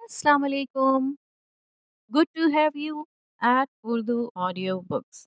Assalamu alaikum. Good to have you at Urdu Audio Books.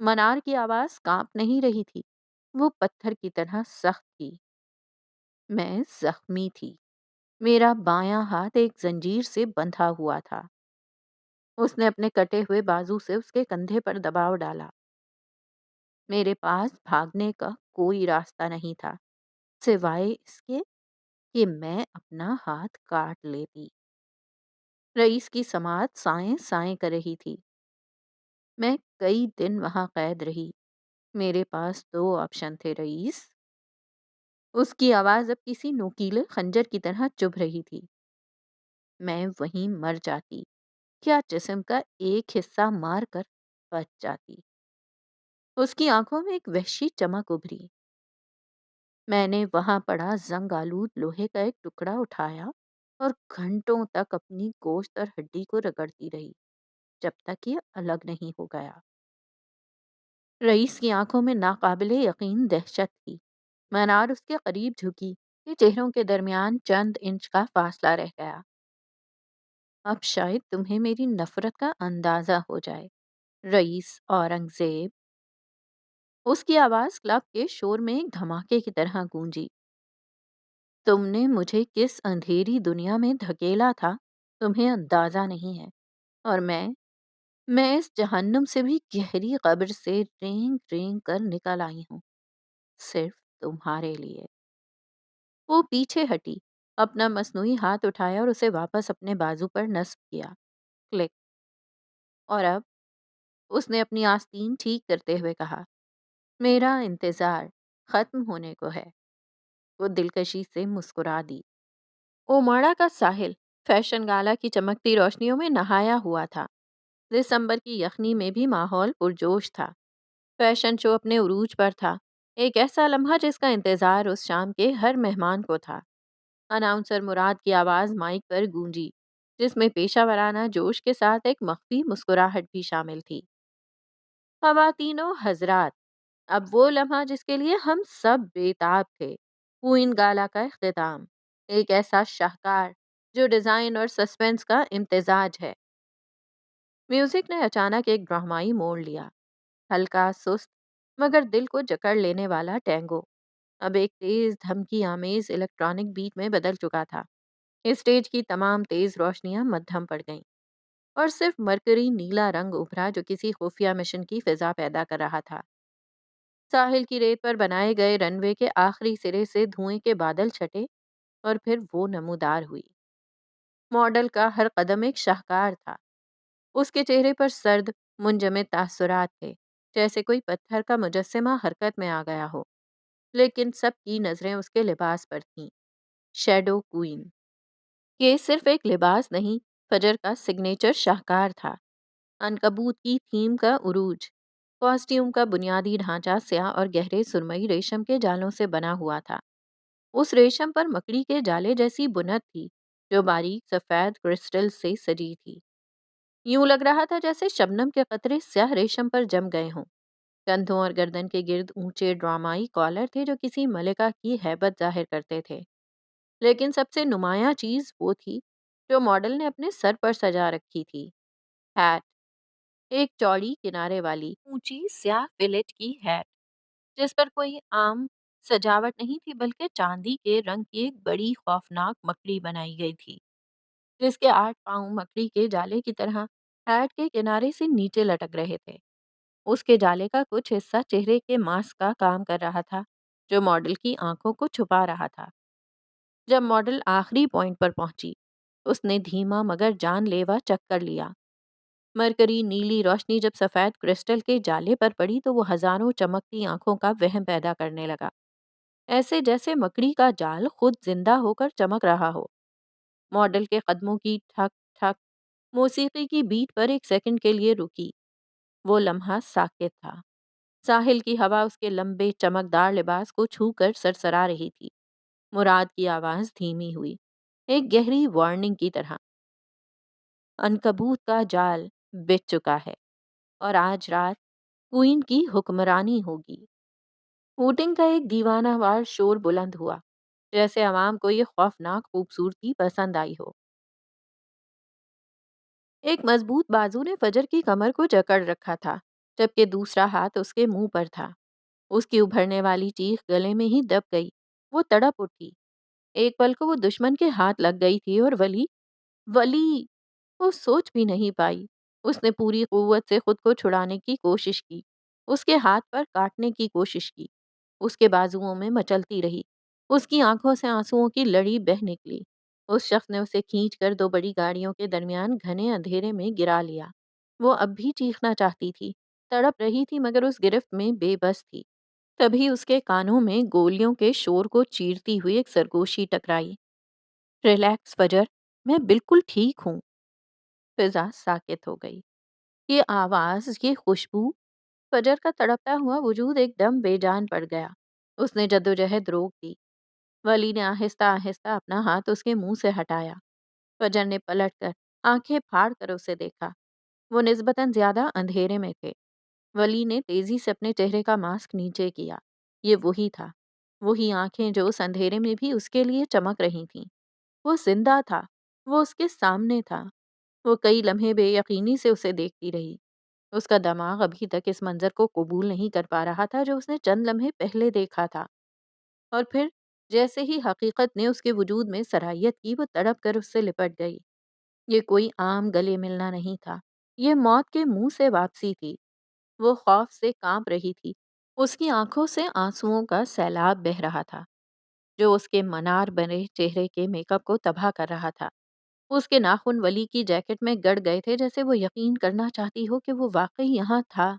منار کی آواز کانپ نہیں رہی تھی، وہ پتھر کی طرح سخت تھی۔ میں زخمی تھی، میرا بایاں ہاتھ ایک زنجیر سے بندھا ہوا تھا۔ اس نے اپنے کٹے ہوئے بازو سے اس کے کندھے پر دباؤ ڈالا۔ میرے پاس بھاگنے کا کوئی راستہ نہیں تھا، سوائے اس کے کہ میں اپنا ہاتھ کاٹ لیتی۔ رئیس کی سماعت سائیں سائیں کر رہی تھی۔ میں کئی دن وہاں قید رہی۔ میرے پاس دو آپشن تھے رئیس۔ اس کی آواز اب کسی نوکیلے خنجر کی طرح چبھ رہی تھی۔ میں وہیں مر جاتی، کیا جسم کا ایک حصہ مار کر بچ جاتی۔ اس کی آنکھوں میں ایک وحشی چمک ابھری۔ میں نے وہاں پڑا زنگ آلود لوہے کا ایک ٹکڑا اٹھایا اور گھنٹوں تک اپنی گوشت اور ہڈی کو رگڑتی رہی جب تک یہ الگ نہیں ہو گیا۔ رئیس کی آنکھوں میں ناقابل یقین دہشت تھی۔ منار اس کے قریب جھکی کہ چہروں کے درمیان چند انچ کا فاصلہ رہ گیا۔ اب شاید تمہیں میری نفرت کا اندازہ ہو جائے، رئیس اورنگزیب۔ اس کی آواز کلب کے شور میں ایک دھماکے کی طرح گونجی۔ تم نے مجھے کس اندھیری دنیا میں دھکیلا تھا تمہیں اندازہ نہیں ہے، اور میں اس جہنم سے بھی گہری قبر سے رینگ رینگ کر نکل آئی ہوں، صرف تمہارے لیے۔ وہ پیچھے ہٹی، اپنا مصنوعی ہاتھ اٹھایا اور اسے واپس اپنے بازو پر نصب کیا۔ کلک۔ اور اب اس نے اپنی آستین ٹھیک کرتے ہوئے کہا، میرا انتظار ختم ہونے کو ہے۔ وہ دلکشی سے مسکرا دی۔ اوماڑا کا ساحل فیشن گالا کی چمکتی روشنیوں میں نہایا ہوا تھا۔ دسمبر کی یخنی میں بھی ماحول پرجوش تھا۔ فیشن شو اپنے عروج پر تھا، ایک ایسا لمحہ جس کا انتظار اس شام کے ہر مہمان کو تھا۔ اناؤنسر مراد کی آواز مائک پر گونجی، جس میں پیشہ ورانہ جوش کے ساتھ ایک مخفی مسکراہٹ بھی شامل تھی۔ خواتین و حضرات، اب وہ لمحہ جس کے لیے ہم سب بے تاب تھے، کوئن گالا کا اختتام، ایک ایسا شاہکار جو ڈیزائن اور سسپنس کا امتزاج ہے۔ میوزک نے اچانک ایک ڈرامائی موڑ لیا، ہلکا سست مگر دل کو جکڑ لینے والا ٹینگو اب ایک تیز دھمکی آمیز الیکٹرانک بیٹ میں بدل چکا تھا۔ اسٹیج کی تمام تیز روشنیاں مدھم پڑ گئیں اور صرف مرکری نیلا رنگ ابھرا جو کسی خفیہ مشن کی فضا پیدا کر رہا تھا۔ ساحل کی ریت پر بنائے گئے رن وے کے آخری سرے سے دھوئیں کے بادل چھٹے اور پھر وہ نمودار ہوئی۔ ماڈل کا ہر قدم ایک شاہکار تھا۔ اس کے چہرے پر سرد منجمد تاثرات تھے، جیسے کوئی پتھر کا مجسمہ حرکت میں آ گیا ہو، لیکن سب کی نظریں اس کے لباس پر تھیں۔ Shadow queen. یہ صرف ایک لباس نہیں، فجر کا سگنیچر شاہکار تھا۔ عنکبوت کی تھیم کا عروج۔ کاسٹیوم کا بنیادی ڈھانچہ سیاہ اور گہرے سرمئی ریشم کے جالوں سے بنا ہوا تھا۔ اس ریشم پر مکڑی کے جالے جیسی بنت تھی جو باریک سفید کرسٹل سے سجی تھی۔ یوں لگ رہا تھا جیسے شبنم کے قطرے سیاہ ریشم پر جم گئے ہوں۔ کندھوں اور گردن کے گرد اونچے ڈرامائی کالر تھے جو کسی ملکہ کی ہیبت ظاہر کرتے تھے۔ لیکن سب سے نمایاں چیز وہ تھی جو ماڈل نے اپنے سر پر سجا رکھی تھی، ہیٹ۔ ایک چوڑی کنارے والی اونچی سیاہ فلٹ کی ہیٹ جس پر کوئی عام سجاوٹ نہیں تھی بلکہ چاندی کے رنگ کی ایک بڑی خوفناک مکڑی بنائی گئی تھی، جس کے 8 پاؤں مکڑی کے جالے کی طرح ہیٹ کے کنارے سے نیچے لٹک رہے تھے۔ اس کے جالے کا کچھ حصہ چہرے کے ماسک کا کام کر رہا تھا جو ماڈل کی آنکھوں کو چھپا رہا تھا۔ جب ماڈل آخری پوائنٹ پر پہنچی، اس نے دھیما مگر جان لیوا چکر لیا۔ مرکری نیلی روشنی جب سفید کرسٹل کے جالے پر پڑی تو وہ ہزاروں چمکتی آنکھوں کا وہم پیدا کرنے لگا، ایسے جیسے مکڑی کا جال خود زندہ ہو کر چمک رہا ہو۔ ماڈل کے قدموں کی ٹھک ٹھک موسیقی کی بیٹ پر ایک سیکنڈ کے لیے رکی۔ وہ لمحہ ساکت تھا۔ ساحل کی ہوا اس کے لمبے چمکدار لباس کو چھو کر سرسرا رہی تھی۔ مراد کی آواز دھیمی ہوئی، ایک گہری وارننگ کی طرح۔ عنکبوت کا جال بچھ چکا ہے اور آج رات کوئن کی حکمرانی ہوگی۔ ہوٹنگ کا ایک دیوانہ وار شور بلند ہوا، جیسے عوام کو یہ خوفناک خوبصورتی پسند آئی ہو۔ ایک مضبوط بازو نے فجر کی کمر کو جکڑ رکھا تھا۔ جبکہ دوسرا ہاتھ اس کے منہ پر تھا۔ اس کی ابھرنے والی چیخ گلے میں ہی دب گئی۔ وہ تڑپ اٹھی۔ ایک پل کو وہ دشمن کے ہاتھ لگ گئی تھی اور ولی وہ سوچ بھی نہیں پائی۔ اس نے پوری قوت سے خود کو چھڑانے کی کوشش کی، اس کے ہاتھ پر کاٹنے کی کوشش کی، اس کے بازوؤں میں مچلتی رہی۔ اس کی آنکھوں سے آنسوؤں کی لڑی بہہ نکلی۔ اس شخص نے اسے کھینچ کر دو بڑی گاڑیوں کے درمیان گھنے اندھیرے میں گرا لیا۔ وہ اب بھی چیخنا چاہتی تھی، تڑپ رہی تھی، مگر اس گرفت میں بے بس تھی۔ تبھی اس کے کانوں میں گولیوں کے شور کو چیرتی ہوئی ایک سرگوشی ٹکرائی۔ ریلیکس فجر، میں بالکل ٹھیک ہوں۔ فضا ساکت ہو گئی۔ یہ آواز، یہ خوشبو، فجر کا تڑپتا ہوا وجود ایک دم بے جان پڑ گیا۔ اس نے جدوجہد روک دی۔ ولی نے آہستہ آہستہ اپنا ہاتھ اس کے منہ سے ہٹایا۔ فجر نے پلٹ کر آنکھیں پھاڑ کر اسے دیکھا۔ وہ نسبتاً زیادہ اندھیرے میں تھے۔ ولی نے تیزی سے اپنے چہرے کا ماسک نیچے کیا۔ یہ وہی تھا، وہی آنکھیں جو اس اندھیرے میں بھی اس کے لیے چمک رہی تھیں۔ وہ زندہ تھا، وہ اس کے سامنے تھا۔ وہ کئی لمحے بے یقینی سے اسے دیکھتی رہی۔ اس کا دماغ ابھی تک اس منظر کو قبول نہیں کر پا رہا تھا جو اس نے چند لمحے پہلے دیکھا تھا۔ اور پھر جیسے ہی حقیقت نے اس کے وجود میں سرایت کی، وہ تڑپ کر اس سے لپٹ گئی۔ یہ کوئی عام گلے ملنا نہیں تھا، یہ موت کے منہ سے واپسی تھی۔ وہ خوف سے کانپ رہی تھی۔ اس کی آنکھوں سے آنسوؤں کا سیلاب بہہ رہا تھا جو اس کے منار بنے چہرے کے میک اپ کو تباہ کر رہا تھا۔ اس کے ناخن ولی کی جیکٹ میں گڑ گئے تھے، جیسے وہ یقین کرنا چاہتی ہو کہ وہ واقعی یہاں تھا۔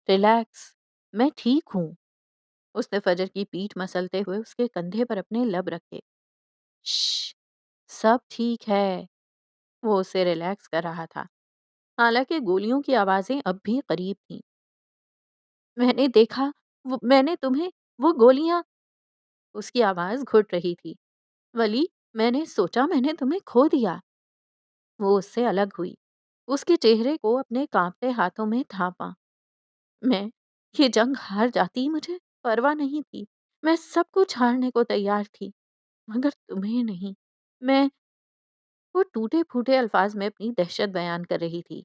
ریلیکس، میں ٹھیک ہوں۔ اس نے فجر کی پیٹھ مسلتے ہوئے اس کے کندھے پر اپنے لب رکھے۔ شش، سب ٹھیک ہے۔ وہ اسے ریلیکس کر رہا تھا، حالانکہ گولیوں کی آوازیں اب بھی قریب تھیں۔ میں نے دیکھا، میں نے تمہیں، وہ گولیاں۔ اس کی آواز گھٹ رہی تھی۔ ولی، میں نے سوچا میں نے تمہیں کھو دیا۔ وہ اس سے الگ ہوئی، اس کے چہرے کو اپنے کانپتے ہاتھوں میں تھاپا۔ میں یہ جنگ ہار جاتی مجھے پرواہ نہیں تھی، میں سب کچھ ہارنے کو تیار تھی، مگر تمہیں نہیں۔ میں وہ ٹوٹے پھوٹے الفاظ میں اپنی دہشت بیان کر رہی تھی۔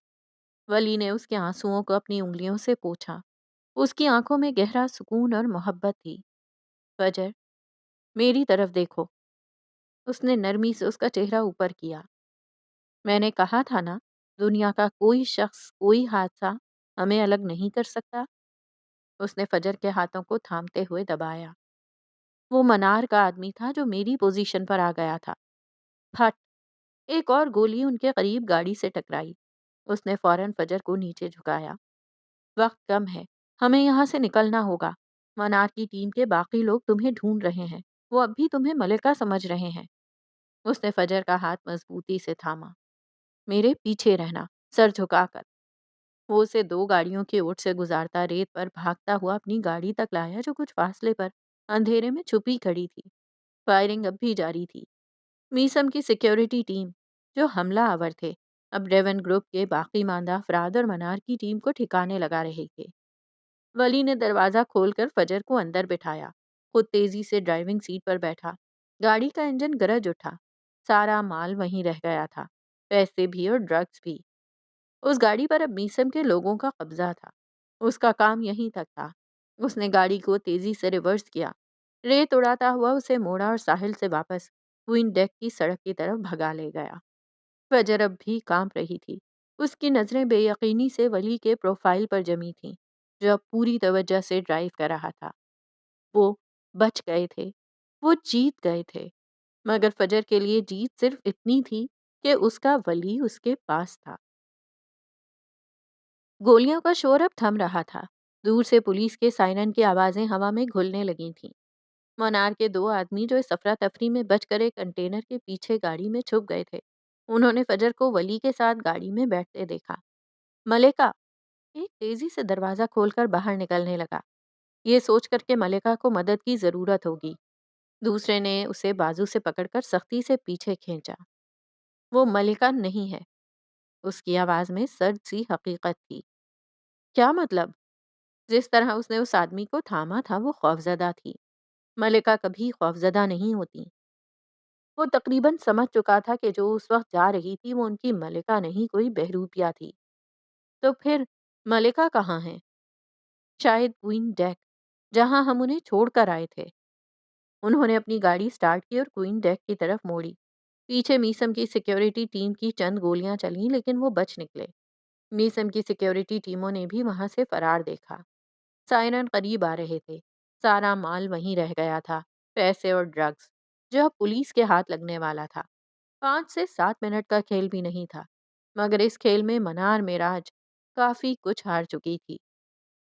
ولی نے اس کے آنسوؤں کو اپنی انگلیوں سے پوچھا۔ اس کی آنکھوں میں گہرا سکون اور محبت تھی۔ فجر، میری طرف دیکھو۔ اس نے نرمی سے اس کا چہرہ اوپر کیا۔ میں نے کہا تھا نا، دنیا کا کوئی شخص، کوئی حادثہ ہمیں الگ نہیں کر سکتا۔ اس نے فجر کے ہاتھوں کو تھامتے ہوئے دبایا۔ وہ منار کا آدمی تھا جو میری پوزیشن پر آ گیا تھا۔ پھٹ، ایک اور گولی ان کے قریب گاڑی سے ٹکرائی۔ اس نے فوراً فجر کو نیچے جھکایا۔ وقت کم ہے، ہمیں یہاں سے نکلنا ہوگا۔ منار کی ٹیم کے باقی لوگ تمہیں ڈھونڈ رہے ہیں، وہ اب بھی تمہیں ملکہ سمجھ رہے ہیں۔ اس نے فجر کا ہاتھ مضبوطی سے تھاما۔ میرے پیچھے رہنا، سر جھکا کر۔ وہ اسے دو گاڑیوں کی اوٹ سے گزارتا ریت پر بھاگتا ہوا اپنی گاڑی تک لایا جو کچھ فاصلے پر اندھیرے میں چھپی کھڑی تھی۔ فائرنگ اب بھی جاری تھی۔ میسم کی سیکیورٹی ٹیم، جو حملہ آور تھے، اب ڈیون گروپ کے باقی ماندہ افراد اور منار کی ٹیم کو ٹھکانے لگا رہے تھے۔ ولی نے دروازہ کھول کر فجر کو اندر بٹھایا، خود تیزی سے ڈرائیونگ سیٹ پر بیٹھا۔ گاڑی کا انجن گرج اٹھا۔ سارا مال وہیں رہ گیا تھا، پیسے بھی اور ڈرگز بھی۔ اس گاڑی پر اب میسم کے لوگوں کا قبضہ تھا۔ اس کا کام یہیں تک تھا۔ اس نے گاڑی کو تیزی سے ریورس کیا، ریت اڑاتا ہوا اسے موڑا اور ساحل سے واپس کوئن ڈیک کی سڑک کی طرف بھگا لے گیا۔ فجر اب بھی کانپ رہی تھی۔ اس کی نظریں بے یقینی سے ولی کے پروفائل پر جمی تھیں جو اب پوری توجہ سے ڈرائیو کر رہا تھا۔ وہ بچ گئے تھے، وہ جیت گئے تھے، مگر فجر کے لیے جیت صرف اتنی تھی کہ اس کا ولی اس کے پاس تھا۔ گولیوں کا شور اب تھم رہا تھا۔ دور سے پولیس کے سائرن کی آوازیں ہوا میں گھلنے لگی تھیں۔ منار کے دو آدمی جو اس افراتفری میں بچ کر ایک کنٹینر کے پیچھے گاڑی میں چھپ گئے تھے، انہوں نے فجر کو ولی کے ساتھ گاڑی میں بیٹھتے دیکھا۔ ملکہ ایک تیزی سے دروازہ کھول کر باہر نکلنے لگا، یہ سوچ کر کہ ملکہ کو مدد کی ضرورت ہوگی۔ دوسرے نے اسے بازو سے پکڑ کر سختی سے پیچھے کھینچا۔ وہ ملکہ نہیں ہے، اس کی آواز میں سرد سی حقیقت تھی۔ کیا مطلب؟ جس طرح اس نے اس آدمی کو تھاما تھا وہ خوفزدہ تھی۔ ملکہ کبھی خوفزدہ نہیں ہوتی۔ وہ تقریباً سمجھ چکا تھا کہ جو اس وقت جا رہی تھی وہ ان کی ملکہ نہیں، کوئی بہروپیہ تھی۔ تو پھر ملکہ کہاں ہیں؟ شاید کوئن ڈیک، جہاں ہم انہیں چھوڑ کر آئے تھے۔ انہوں نے اپنی گاڑی سٹارٹ کی اور کوئن ڈیک کی طرف موڑی۔ پیچھے میسم کی سیکیورٹی ٹیم کی چند گولیاں چلیں لیکن وہ بچ نکلے۔ میسم کی سیکیورٹی ٹیموں نے بھی وہاں سے فرار دیکھا۔ سائرن قریب آ رہے تھے۔ سارا مال وہیں رہ گیا تھا، پیسے اور ڈرگز، جو اب پولیس کے ہاتھ لگنے والا تھا۔ 5 سے 7 منٹ کا کھیل بھی نہیں تھا، مگر اس کھیل میں منار معراج کافی کچھ ہار چکی تھی۔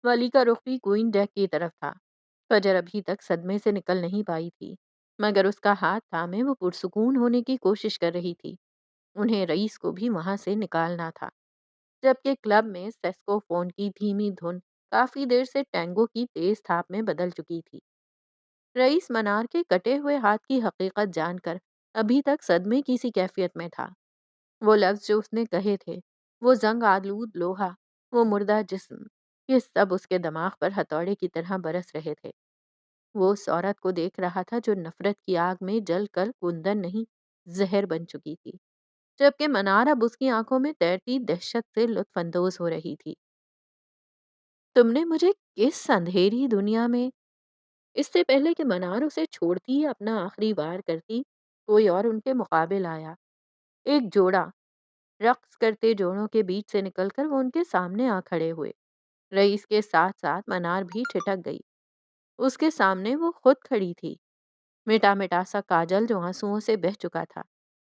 ولی کا رخ بھی کوئن ڈیک کی طرف تھا۔ فجر ابھی تک صدمے سے نکل نہیں پائی تھی، مگر اس کا ہاتھ تھامے وہ پرسکون ہونے کی کوشش کر رہی تھی۔ انہیں رئیس کو بھی وہاں سے نکالنا تھا۔ جبکہ کلب میں سیسکو فون کی دھیمی دھن کافی دیر سے ٹینگو کی تیز تھاپ میں بدل چکی تھی۔ رئیس منار کے کٹے ہوئے ہاتھ کی حقیقت جان کر ابھی تک صدمے کی سی کیفیت میں تھا۔ وہ لفظ جو اس نے کہے تھے، وہ زنگ آلود لوہا، وہ مردہ جسم، یہ سب اس کے دماغ پر ہتھوڑے کی طرح برس رہے تھے۔ وہ اس عورت کو دیکھ رہا تھا جو نفرت کی آگ میں جل کر کندن نہیں، زہر بن چکی تھی، جبکہ منار اب اس کی آنکھوں میں تیرتی دہشت سے لطف اندوز ہو رہی تھی۔ تم نے مجھے کس اندھیری دنیا میں، اس سے پہلے کہ منار اسے چھوڑتی یا اپنا آخری وار کرتی، کوئی اور ان کے مقابل آیا۔ ایک جوڑا، رقص کرتے جوڑوں کے بیچ سے نکل کر وہ ان کے سامنے آ کھڑے ہوئے۔ رئیس کے ساتھ ساتھ منار بھی ٹھٹک گئی۔ اس کے سامنے وہ خود کھڑی تھی، مٹا مٹا سا کاجل جو آنسوؤں سے بہہ چکا تھا،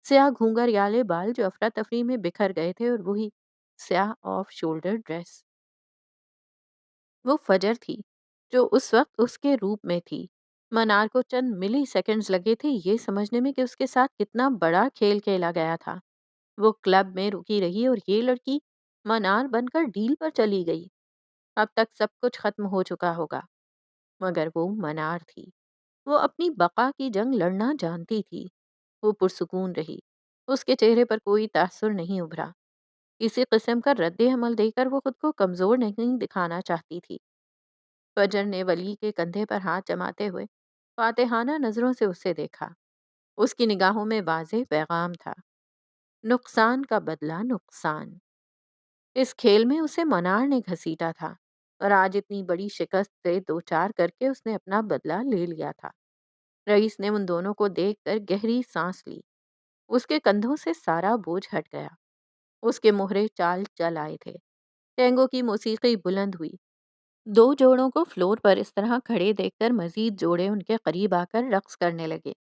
سیاہ گھونگر یالے بال جو افراتفری میں بکھر گئے تھے، اور وہی سیاہ آف شولڈر ڈریس۔ وہ فجر تھی جو اس وقت اس کے روپ میں تھی۔ منار کو چند ملی سیکنڈز لگے تھے یہ سمجھنے میں کہ اس کے ساتھ کتنا بڑا کھیل کھیلا گیا تھا۔ وہ کلب میں رکی رہی اور یہ لڑکی منار بن کر ڈیل پر چلی گئی۔ اب تک سب کچھ ختم ہو چکا ہوگا، مگر وہ منار تھی۔ وہ اپنی بقا کی جنگ لڑنا جانتی تھی۔ وہ پرسکون رہی، اس کے چہرے پر کوئی تاثر نہیں ابھرا۔ کسی قسم کا رد عمل دے کر وہ خود کو کمزور نہیں دکھانا چاہتی تھی۔ فجر نے ولی کے کندھے پر ہاتھ جماتے ہوئے فاتحانہ نظروں سے اسے دیکھا۔ اس کی نگاہوں میں واضح پیغام تھا، نقصان کا بدلہ نقصان۔ اس کھیل میں اسے منار نے گھسیٹا تھا، اور آج اتنی بڑی شکست سے دوچار کر کے اس نے اپنا بدلہ لے لیا تھا۔ رئیس نے ان دونوں کو دیکھ کر گہری سانس لی۔ اس کے کندھوں سے سارا بوجھ ہٹ گیا۔ اس کے مہرے چال چل آئے تھے۔ ٹینگو کی موسیقی بلند ہوئی۔ دو جوڑوں کو فلور پر اس طرح کھڑے دیکھ کر مزید جوڑے ان کے قریب آ کر رقص کرنے لگے۔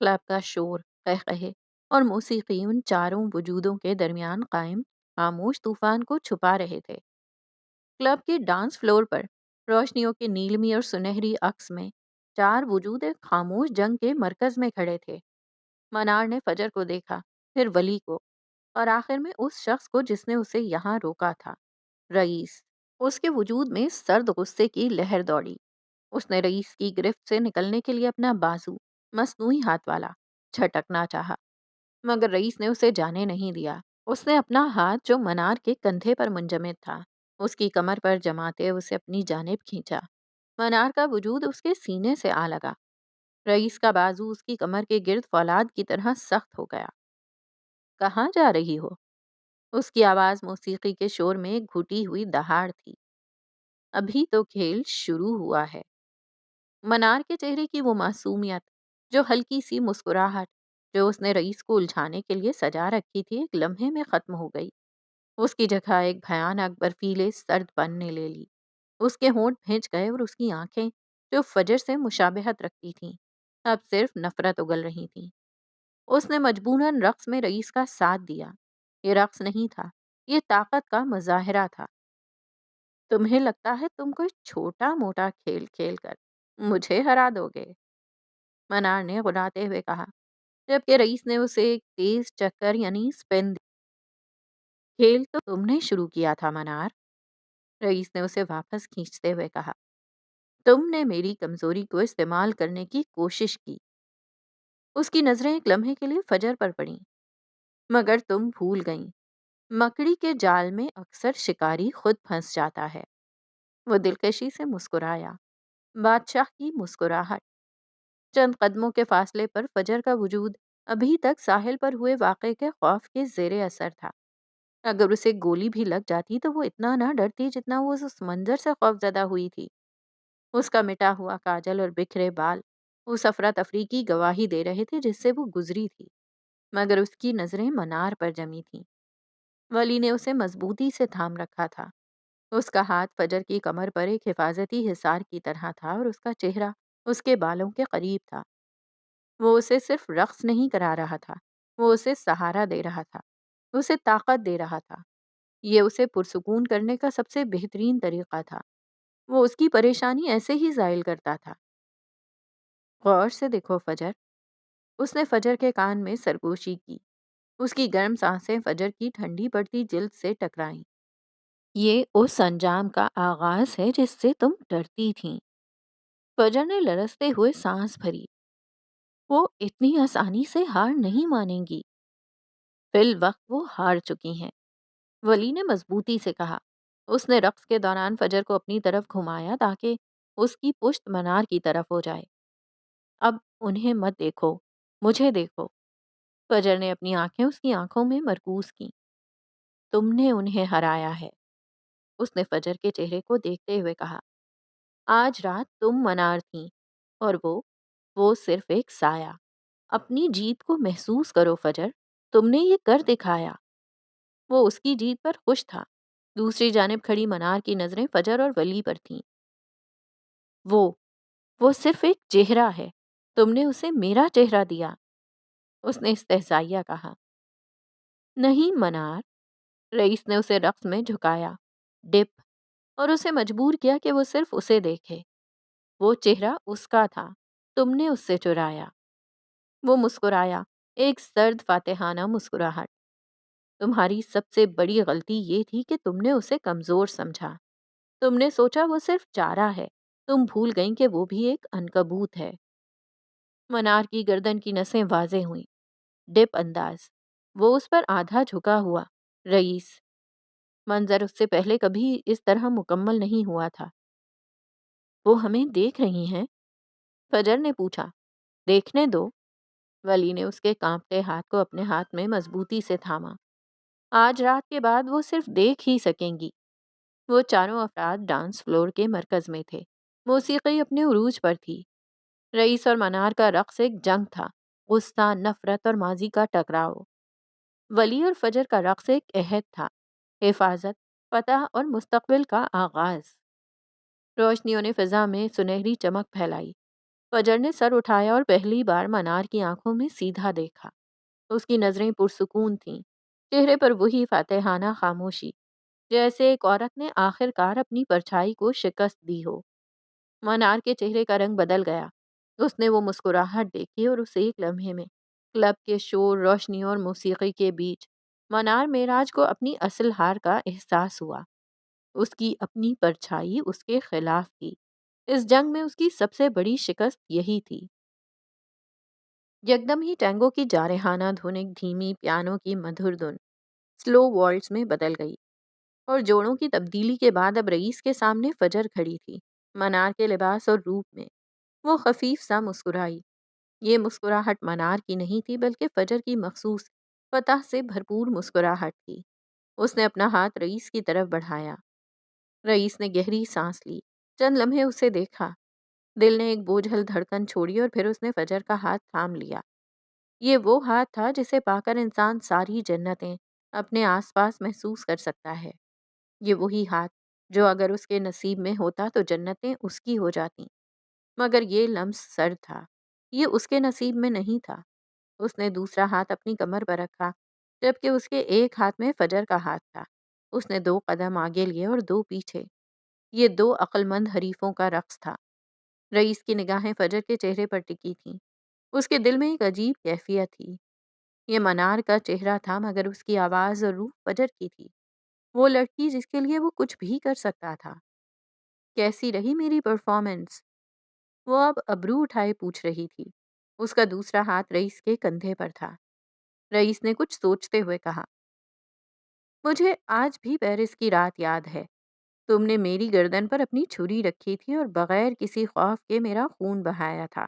کلب کا شور، قہقہے اور موسیقی ان چاروں وجودوں کے درمیان قائم خاموش طوفان کو چھپا رہے تھے۔ کلب کے ڈانس فلور پر روشنیوں کی نیلمی اور سنہری عکس میں چار وجود ایک خاموش جنگ کے مرکز میں کھڑے تھے۔ منار نے فجر کو دیکھا، پھر ولی کو، اور آخر میں اس شخص کو جس نے اسے یہاں روکا تھا، رئیس۔ اس کے وجود میں سرد غصے کی لہر دوڑی۔ اس نے رئیس کی گرفت سے نکلنے کے لیے اپنا بازو، مصنوعی ہاتھ والا، جھٹکنا چاہا، مگر رئیس نے اسے جانے نہیں دیا۔ اس نے اپنا ہاتھ جو منار کے کندھے پر منجمد تھا، اس کی کمر پر جماتے اسے اپنی جانب کھینچا۔ منار کا وجود اس کے سینے سے آ لگا۔ رئیس کا بازو اس کی کمر کے گرد فولاد کی طرح سخت ہو گیا۔ کہاں جا رہی ہو؟ اس کی آواز موسیقی کے شور میں گھٹی ہوئی دہاڑ تھی۔ ابھی تو کھیل شروع ہوا ہے۔ منار کے چہرے کی وہ معصومیت، جو ہلکی سی مسکراہٹ جو اس نے رئیس کو الجھانے کے لیے سجا رکھی تھی، ایک لمحے میں ختم ہو گئی۔ اس کی جگہ ایک بھیانک برفیلے سرد پن نے لے لی۔ اس کے ہونٹ بھینچ گئے اور اس کی آنکھیں جو فجر سے مشابہت رکھتی تھیں، اب صرف نفرت اگل رہی تھیں۔ اس نے مجبوراً رقص میں رئیس کا ساتھ دیا۔ یہ رقص نہیں تھا، یہ طاقت کا مظاہرہ تھا۔ تمہیں لگتا ہے تم کوئی چھوٹا موٹا کھیل کھیل کر مجھے ہرا دو گے؟ منار نے غراتے ہوئے کہا، جبکہ رئیس نے اسے ایک تیز چکر یعنی سپن دی۔ کھیل تو تم نے شروع کیا تھا منار، رئیس نے اسے واپس کھینچتے ہوئے کہا۔ تم نے میری کمزوری کو استعمال کرنے کی کوشش کی۔ اس کی نظریں ایک لمحے کے لیے فجر پر پڑیں، مگر تم بھول گئیں، مکڑی کے جال میں اکثر شکاری خود پھنس جاتا ہے۔ وہ دلکشی سے مسکرایا، بادشاہ کی مسکراہٹ۔ چند قدموں کے فاصلے پر فجر کا وجود ابھی تک ساحل پر ہوئے واقعے کے خوف کے زیر اثر تھا۔ اگر اسے گولی بھی لگ جاتی تو وہ اتنا نہ ڈرتی جتنا وہ اس منظر سے خوفزدہ ہوئی تھی۔ اس کا مٹا ہوا کاجل اور بکھرے بال اس افراتفری کی گواہی دے رہے تھے جس سے وہ گزری تھی، مگر اس کی نظریں منار پر جمی تھیں۔ ولی نے اسے مضبوطی سے تھام رکھا تھا۔ اس کا ہاتھ فجر کی کمر پر ایک حفاظتی حصار کی طرح تھا اور اس کا چہرہ اس کے بالوں کے قریب تھا۔ وہ اسے صرف رقص نہیں کرا رہا تھا، وہ اسے سہارا دے رہا تھا، اسے طاقت دے رہا تھا۔ یہ اسے پرسکون کرنے کا سب سے بہترین طریقہ تھا۔ وہ اس کی پریشانی ایسے ہی زائل کرتا تھا۔ غور سے دیکھو فجر، اس نے فجر کے کان میں سرگوشی کی۔ اس کی گرم سانسیں فجر کی ٹھنڈی پڑتی جلد سے ٹکرائیں۔ یہ اس انجام کا آغاز ہے جس سے تم ڈرتی تھیں۔ فجر نے لرزتے ہوئے سانس بھری۔ وہ اتنی آسانی سے ہار نہیں مانیں گی۔ فی الوقت وہ ہار چکی ہیں، ولی نے مضبوطی سے کہا۔ اس نے رقص کے دوران فجر کو اپنی طرف گھمایا تاکہ اس کی پشت منار کی طرف ہو جائے۔ اب انہیں مت دیکھو، مجھے دیکھو۔ فجر نے اپنی آنکھیں اس کی آنکھوں میں مرکوز کیں۔ تم نے انہیں ہرایا ہے، اس نے فجر کے چہرے کو دیکھتے ہوئے کہا۔ آج رات تم منار تھیں اور وہ صرف ایک سایہ۔ اپنی جیت کو محسوس کرو فجر، تم نے یہ کر دکھایا۔ وہ اس کی جیت پر خوش تھا۔ دوسری جانب کھڑی منار کی نظریں فجر اور ولی پر تھیں۔ وہ وہ صرف ایک چہرہ ہے، تم نے اسے میرا چہرہ دیا، اس نے استہزائیہ کہا۔ نہیں منار، رئیس نے اسے رقص میں جھکایا، ڈپ، اور اسے مجبور کیا کہ وہ صرف اسے دیکھے۔ وہ چہرہ اس کا تھا، تم نے اس سے چرایا۔ وہ مسکرایا، ایک سرد فاتحانہ مسکراہٹ۔ تمہاری سب سے بڑی غلطی یہ تھی کہ تم نے اسے کمزور سمجھا۔ تم نے سوچا وہ صرف چارہ ہے، تم بھول گئیں کہ وہ بھی ایک عنکبوت ہے۔ منار کی گردن کی نسیں واضح ہوئیں، ڈپ انداز، وہ اس پر آدھا جھکا ہوا۔ رئیس، منظر اس سے پہلے کبھی اس طرح مکمل نہیں ہوا تھا۔ وہ ہمیں دیکھ رہی ہیں؟ فجر نے پوچھا۔ دیکھنے دو، ولی نے اس کے کانپتے ہاتھ کو اپنے ہاتھ میں مضبوطی سے تھاما۔ آج رات کے بعد وہ صرف دیکھ ہی سکیں گی۔ وہ چاروں افراد ڈانس فلور کے مرکز میں تھے۔ موسیقی اپنے عروج پر تھی۔ رئیس اور منار کا رقص ایک جنگ تھا، غصہ، نفرت اور ماضی کا ٹکراؤ۔ ولی اور فجر کا رقص ایک عہد تھا، حفاظت، فتح اور مستقبل کا آغاز۔ روشنیوں نے فضا میں سنہری چمک پھیلائی۔ فجر نے سر اٹھایا اور پہلی بار منار کی آنکھوں میں سیدھا دیکھا۔ اس کی نظریں پرسکون تھیں، چہرے پر وہی فاتحانہ خاموشی، جیسے ایک عورت نے آخر کار اپنی پرچھائی کو شکست دی ہو۔ منار کے چہرے کا رنگ بدل گیا۔ اس نے وہ مسکراہٹ دیکھی اور اس ایک لمحے میں کلب کے شور، روشنیوں اور موسیقی کے بیچ منار معراج کو اپنی اصل ہار کا احساس ہوا۔ اس کی اپنی پرچھائی اس کے خلاف تھی۔ اس جنگ میں اس کی سب سے بڑی شکست یہی تھی۔ یکدم ہی ٹینگو کی جارحانہ دھن ایک دھیمی پیانو کی مدھر دھن سلو والٹز میں بدل گئی، اور جوڑوں کی تبدیلی کے بعد اب رئیس کے سامنے فجر کھڑی تھی، منار کے لباس اور روپ میں۔ وہ خفیف سا مسکرائی۔ یہ مسکراہٹ منار کی نہیں تھی بلکہ فجر کی مخصوص فتح سے بھرپور مسکراہٹ تھی۔ اس نے اپنا ہاتھ رئیس کی طرف بڑھایا۔ رئیس نے گہری سانس لی، چند لمحے اسے دیکھا۔ دل نے ایک بوجھل دھڑکن چھوڑی اور پھر اس نے فجر کا ہاتھ تھام لیا۔ یہ وہ ہاتھ تھا جسے پا کر انسان ساری جنتیں اپنے آس پاس محسوس کر سکتا ہے۔ یہ وہی ہاتھ جو اگر اس کے نصیب میں ہوتا تو جنتیں اس کی ہو جاتی، مگر یہ لمس سرد تھا، یہ اس کے نصیب میں نہیں تھا۔ اس نے دوسرا ہاتھ اپنی کمر پر رکھا، جبکہ اس کے ایک ہاتھ میں فجر کا ہاتھ تھا۔ اس نے 2 قدم آگے لیے اور 2 پیچھے۔ یہ 2 عقل مند حریفوں کا رقص تھا۔ رئیس کی نگاہیں فجر کے چہرے پر ٹکی تھیں۔ اس کے دل میں ایک عجیب کیفیت تھی۔ یہ منار کا چہرہ تھا مگر اس کی آواز اور روح فجر کی تھی، وہ لڑکی جس کے لیے وہ کچھ بھی کر سکتا تھا۔ کیسی رہی میری پرفارمنس؟ وہ اب ابرو اٹھائے پوچھ رہی تھی۔ اس کا دوسرا ہاتھ رئیس کے کندھے پر تھا۔ رئیس نے کچھ سوچتے ہوئے کہا، مجھے آج بھی پیرس کی رات یاد ہے۔ تم نے میری گردن پر اپنی چھری رکھی تھی اور بغیر کسی خوف کے میرا خون بہایا تھا۔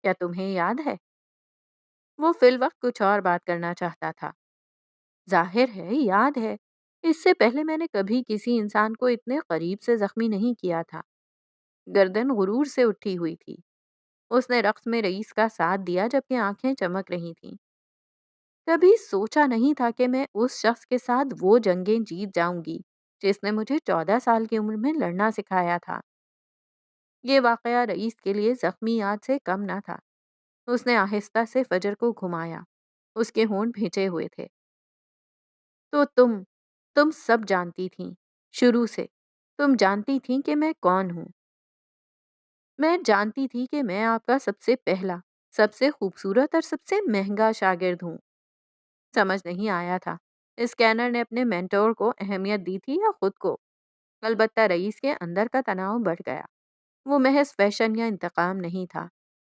کیا تمہیں یاد ہے؟ وہ فی الوقت کچھ اور بات کرنا چاہتا تھا۔ ظاہر ہے، یاد ہے۔ اس سے پہلے میں نے کبھی کسی انسان کو اتنے قریب سے زخمی نہیں کیا تھا۔ گردن غرور سے اٹھی ہوئی تھی۔ اس نے رقص میں رئیس کا ساتھ دیا جبکہ آنکھیں چمک رہی تھیں۔ کبھی سوچا نہیں تھا کہ میں اس شخص کے ساتھ وہ جنگیں جیت جاؤں گی جس نے مجھے 14 سال کی عمر میں لڑنا سکھایا تھا۔ یہ واقعہ رئیس کے لیے زخمی یاد سے کم نہ تھا۔ اس نے آہستہ سے فجر کو گھمایا۔ اس کے ہونٹ بھینچے ہوئے تھے۔ تو تم سب جانتی تھیں، شروع سے۔ تم جانتی تھیں کہ میں کون ہوں۔ میں جانتی تھی کہ میں آپ کا سب سے پہلا، سب سے خوبصورت اور سب سے مہنگا شاگرد ہوں۔ سمجھ نہیں آیا تھا اسکینر نے اپنے مینٹور کو اہمیت دی تھی یا خود کو۔ البتہ رئیس کے اندر کا تناؤ بڑھ گیا۔ وہ محض فیشن یا انتقام نہیں تھا،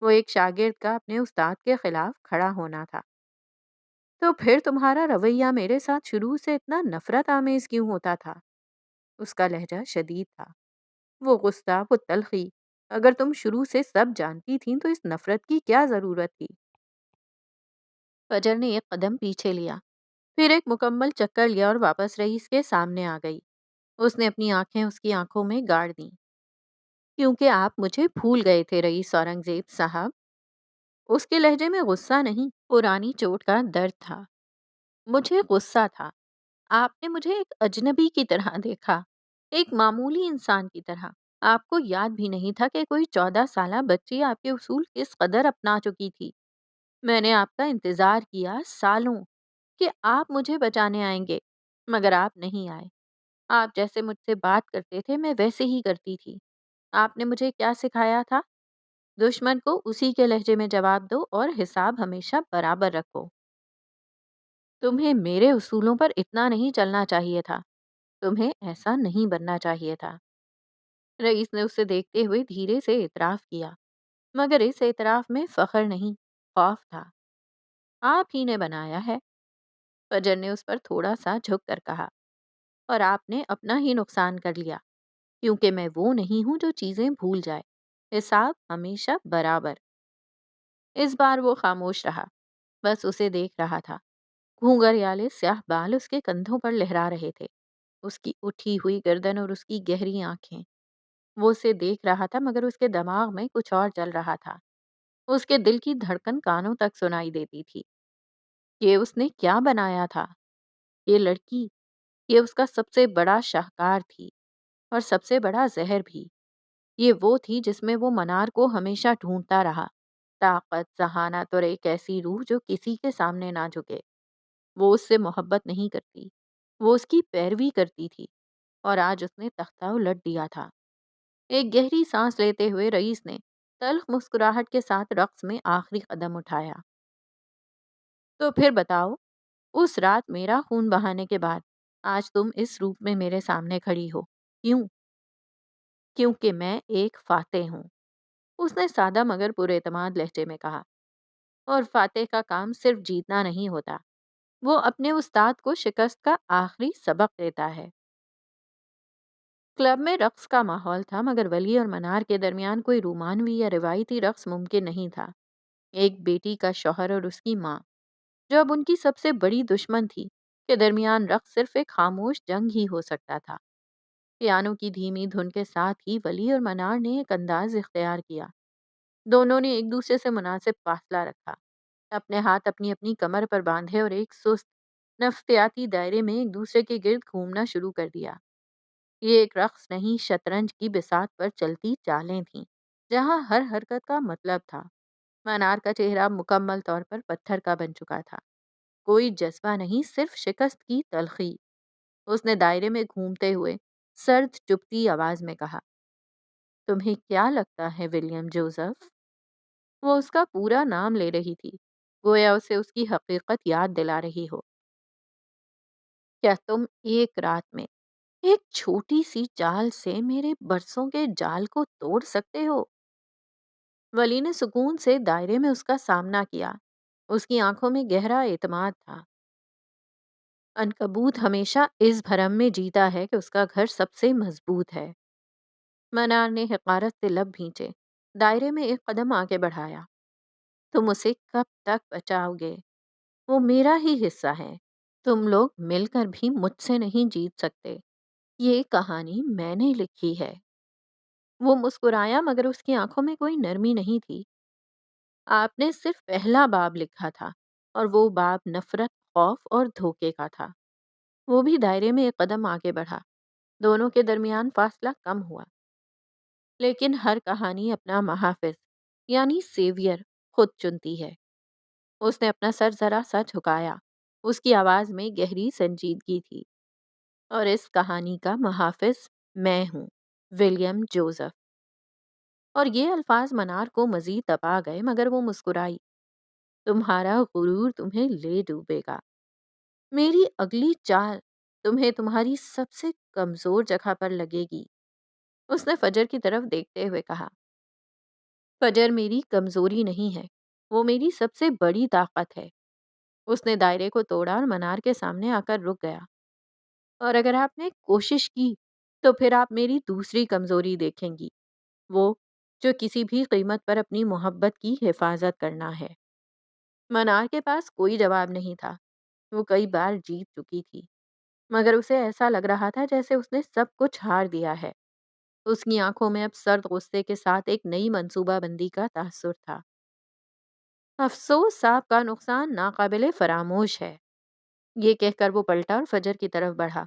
وہ ایک شاگرد کا اپنے استاد کے خلاف کھڑا ہونا تھا۔ تو پھر تمہارا رویہ میرے ساتھ شروع سے اتنا نفرت آمیز کیوں ہوتا تھا؟ اس کا لہجہ شدید تھا، وہ غصہ، وہ تلخی۔ اگر تم شروع سے سب جانتی تھیں تو اس نفرت کی کیا ضرورت تھی؟ فجر نے ایک قدم پیچھے لیا، پھر ایک مکمل چکر لیا اور واپس رئیس کے سامنے آ گئی۔ اس نے اپنی آنکھیں اس کی آنکھوں میں گاڑ دیں۔ کیونکہ آپ مجھے بھول گئے تھے رئیس اورنگزیب صاحب۔ اس کے لہجے میں غصہ نہیں، پرانی چوٹ کا درد تھا۔ مجھے غصہ تھا۔ آپ نے مجھے ایک اجنبی کی طرح دیکھا، ایک معمولی انسان کی طرح۔ آپ کو یاد بھی نہیں تھا کہ کوئی 14 سالہ بچی آپ کے اصول کس قدر اپنا چکی تھی۔ میں نے آپ کا انتظار کیا سالوں کہ آپ مجھے بچانے آئیں گے، مگر آپ نہیں آئے۔ آپ جیسے مجھ سے بات کرتے تھے میں ویسے ہی کرتی تھی۔ آپ نے مجھے کیا سکھایا تھا؟ دشمن کو اسی کے لہجے میں جواب دو اور حساب ہمیشہ برابر رکھو۔ تمہیں میرے اصولوں پر اتنا نہیں چلنا چاہیے تھا، تمہیں ایسا نہیں بننا چاہیے تھا۔ رئیس نے اسے دیکھتے ہوئے دھیرے سے اعتراف کیا، مگر اس اعتراف میں فخر نہیں، خوف تھا۔ آپ ہی نے بنایا ہے۔ فجر نے اس پر تھوڑا سا جھک کر کہا، اور آپ نے اپنا ہی نقصان کر لیا، کیونکہ میں وہ نہیں ہوں جو چیزیں بھول جائے۔ حساب ہمیشہ برابر۔ اس بار وہ خاموش رہا، بس اسے دیکھ رہا تھا۔ گھونگھریالے سیاہ بال اس کے کندھوں پر لہرا رہے تھے، اس کی اٹھی ہوئی گردن اور اس کی گہری آنکھیں۔ وہ اسے دیکھ رہا تھا مگر اس کے دماغ میں کچھ اور چل رہا تھا۔ اس کے دل کی دھڑکن کانوں تک سنائی دیتی تھی۔ یہ اس نے کیا بنایا تھا؟ یہ لڑکی، یہ اس کا سب سے بڑا شاہکار تھی اور سب سے بڑا زہر بھی۔ یہ وہ تھی جس میں وہ منار کو ہمیشہ ڈھونڈتا رہا، طاقت، ذہانت اور ایک ایسی روح جو کسی کے سامنے نہ جھکے۔ وہ اس سے محبت نہیں کرتی، وہ اس کی پیروی کرتی تھی، اور آج اس نے تختہ الٹ دیا تھا۔ ایک گہری سانس لیتے ہوئے رئیس نے تلخ مسکراہٹ کے ساتھ رقص میں آخری قدم اٹھایا۔ تو پھر بتاؤ، اس رات میرا خون بہانے کے بعد آج تم اس روپ میں میرے سامنے کھڑی ہو، کیوں؟ کیونکہ میں ایک فاتح ہوں، اس نے سادہ مگر پر اعتماد لہجے میں کہا۔ اور فاتح کا کام صرف جیتنا نہیں ہوتا، وہ اپنے استاد کو شکست کا آخری سبق دیتا ہے۔ کلب میں رقص کا ماحول تھا مگر ولی اور منار کے درمیان کوئی رومانوی یا روایتی رقص ممکن نہیں تھا۔ ایک بیٹی کا شوہر اور اس کی ماں، جو اب ان کی سب سے بڑی دشمن تھی، کے درمیان رقص صرف ایک خاموش جنگ ہی ہو سکتا تھا۔ پیانو کی دھیمی دھن کے ساتھ ہی ولی اور منار نے ایک انداز اختیار کیا۔ دونوں نے ایک دوسرے سے مناسب فاصلہ رکھا، اپنے ہاتھ اپنی اپنی کمر پر باندھے اور ایک سست نفسیاتی دائرے میں ایک دوسرے کے گرد گھومنا شروع کر دیا۔ یہ ایک رقص نہیں، شطرنج کی بساط پر چلتی چالیں تھیں، جہاں ہر حرکت کا مطلب تھا۔ منار کا چہرہ مکمل طور پر پتھر کا بن چکا تھا، کوئی جذبہ نہیں، صرف شکست کی تلخی۔ اس نے دائرے میں گھومتے ہوئے سرد چپتی آواز میں کہا، تمہیں کیا لگتا ہے ولیم جوزف؟ وہ اس کا پورا نام لے رہی تھی، گویا اسے اس کی حقیقت یاد دلا رہی ہو۔ کیا تم ایک رات میں ایک چھوٹی سی چال سے میرے برسوں کے جال کو توڑ سکتے ہو؟ ولی نے سکون سے دائرے میں اس کا سامنا کیا۔ اس کی آنکھوں میں گہرا اعتماد تھا۔ عنکبوت ہمیشہ اس بھرم میں جیتا ہے کہ اس کا گھر سب سے مضبوط ہے۔ منار نے حقارت سے لب بھینچے، دائرے میں ایک قدم آگے بڑھایا۔ تم اسے کب تک بچاؤ گے؟ وہ میرا ہی حصہ ہے، تم لوگ مل کر بھی مجھ سے نہیں جیت سکتے، یہ کہانی میں نے لکھی ہے۔ وہ مسکرایا مگر اس کی آنکھوں میں کوئی نرمی نہیں تھی۔ آپ نے صرف پہلا باب لکھا تھا اور وہ باب نفرت، خوف اور دھوکے کا تھا۔ وہ بھی دائرے میں ایک قدم آگے بڑھا۔ دونوں کے درمیان فاصلہ کم ہوا، لیکن ہر کہانی اپنا محافظ یعنی سیویئر خود چنتی ہے۔ اس نے اپنا سر ذرا سا جھکایا۔ اس کی آواز میں گہری سنجیدگی تھی۔ اور اس کہانی کا محافظ میں ہوں، ولیم جوزف۔ اور یہ الفاظ منار کو مزید دبا گئے مگر وہ مسکرائی۔ تمہارا غرور تمہیں لے ڈوبے گا۔ میری اگلی چال تمہیں تمہاری سب سے کمزور جگہ پر لگے گی۔ اس نے فجر کی طرف دیکھتے ہوئے کہا، فجر میری کمزوری نہیں ہے، وہ میری سب سے بڑی طاقت ہے۔ اس نے دائرے کو توڑا اور منار کے سامنے آ کر رک گیا۔ اور اگر آپ نے کوشش کی تو پھر آپ میری دوسری کمزوری دیکھیں گی، وہ جو کسی بھی قیمت پر اپنی محبت کی حفاظت کرنا ہے۔ منار کے پاس کوئی جواب نہیں تھا۔ وہ کئی بار جیت چکی تھی مگر اسے ایسا لگ رہا تھا جیسے اس نے سب کچھ ہار دیا ہے۔ اس کی آنکھوں میں اب سرد غصے کے ساتھ ایک نئی منصوبہ بندی کا تاثر تھا۔ افسوس صاحب کا نقصان ناقابل فراموش ہے، یہ کہہ کر وہ پلٹا اور فجر کی طرف بڑھا۔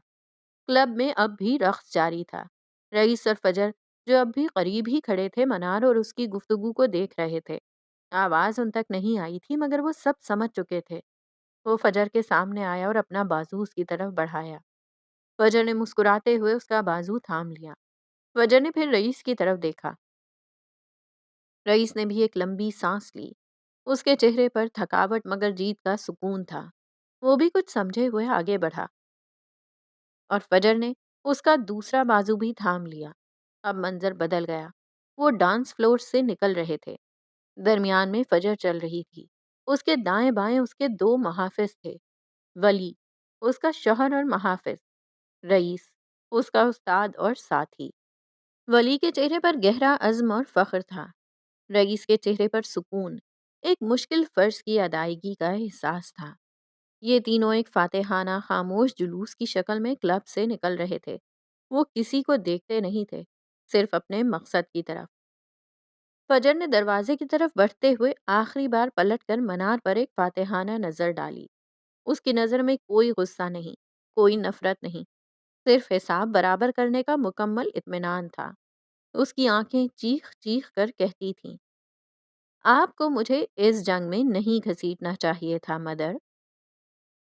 کلب میں اب بھی رقص جاری تھا۔ رئیس اور فجر جو اب بھی قریب ہی کھڑے تھے منار اور اس کی گفتگو کو دیکھ رہے تھے۔ آواز ان تک نہیں آئی تھی مگر وہ سب سمجھ چکے تھے۔ وہ فجر کے سامنے آیا اور اپنا بازو اس کی طرف بڑھایا۔ فجر نے مسکراتے ہوئے اس کا بازو تھام لیا۔ فجر نے پھر رئیس کی طرف دیکھا۔ رئیس نے بھی ایک لمبی سانس لی۔ اس کے چہرے پر تھکاوٹ مگر جیت کا سکون تھا۔ وہ بھی کچھ سمجھے ہوئے آگے بڑھا اور فجر نے اس کا دوسرا بازو بھی تھام لیا۔ اب منظر بدل گیا۔ وہ ڈانس فلور سے نکل رہے تھے۔ درمیان میں فجر چل رہی تھی۔ اس کے دائیں بائیں اس کے دو محافظ تھے، ولی اس کا شوہر اور محافظ، رئیس اس کا استاد اور ساتھی۔ ولی کے چہرے پر گہرا عزم اور فخر تھا، رئیس کے چہرے پر سکون، ایک مشکل فرض کی ادائیگی کا احساس تھا۔ یہ تینوں ایک فاتحانہ خاموش جلوس کی شکل میں کلب سے نکل رہے تھے۔ وہ کسی کو دیکھتے نہیں تھے، صرف اپنے مقصد کی طرف۔ فجر نے دروازے کی طرف بڑھتے ہوئے آخری بار پلٹ کر منار پر ایک فاتحانہ نظر ڈالی۔ اس کی نظر میں کوئی غصہ نہیں، کوئی نفرت نہیں، صرف حساب برابر کرنے کا مکمل اطمینان تھا۔ اس کی آنکھیں چیخ چیخ کر کہتی تھیں، آپ کو مجھے اس جنگ میں نہیں گھسیٹنا چاہیے تھا مدر۔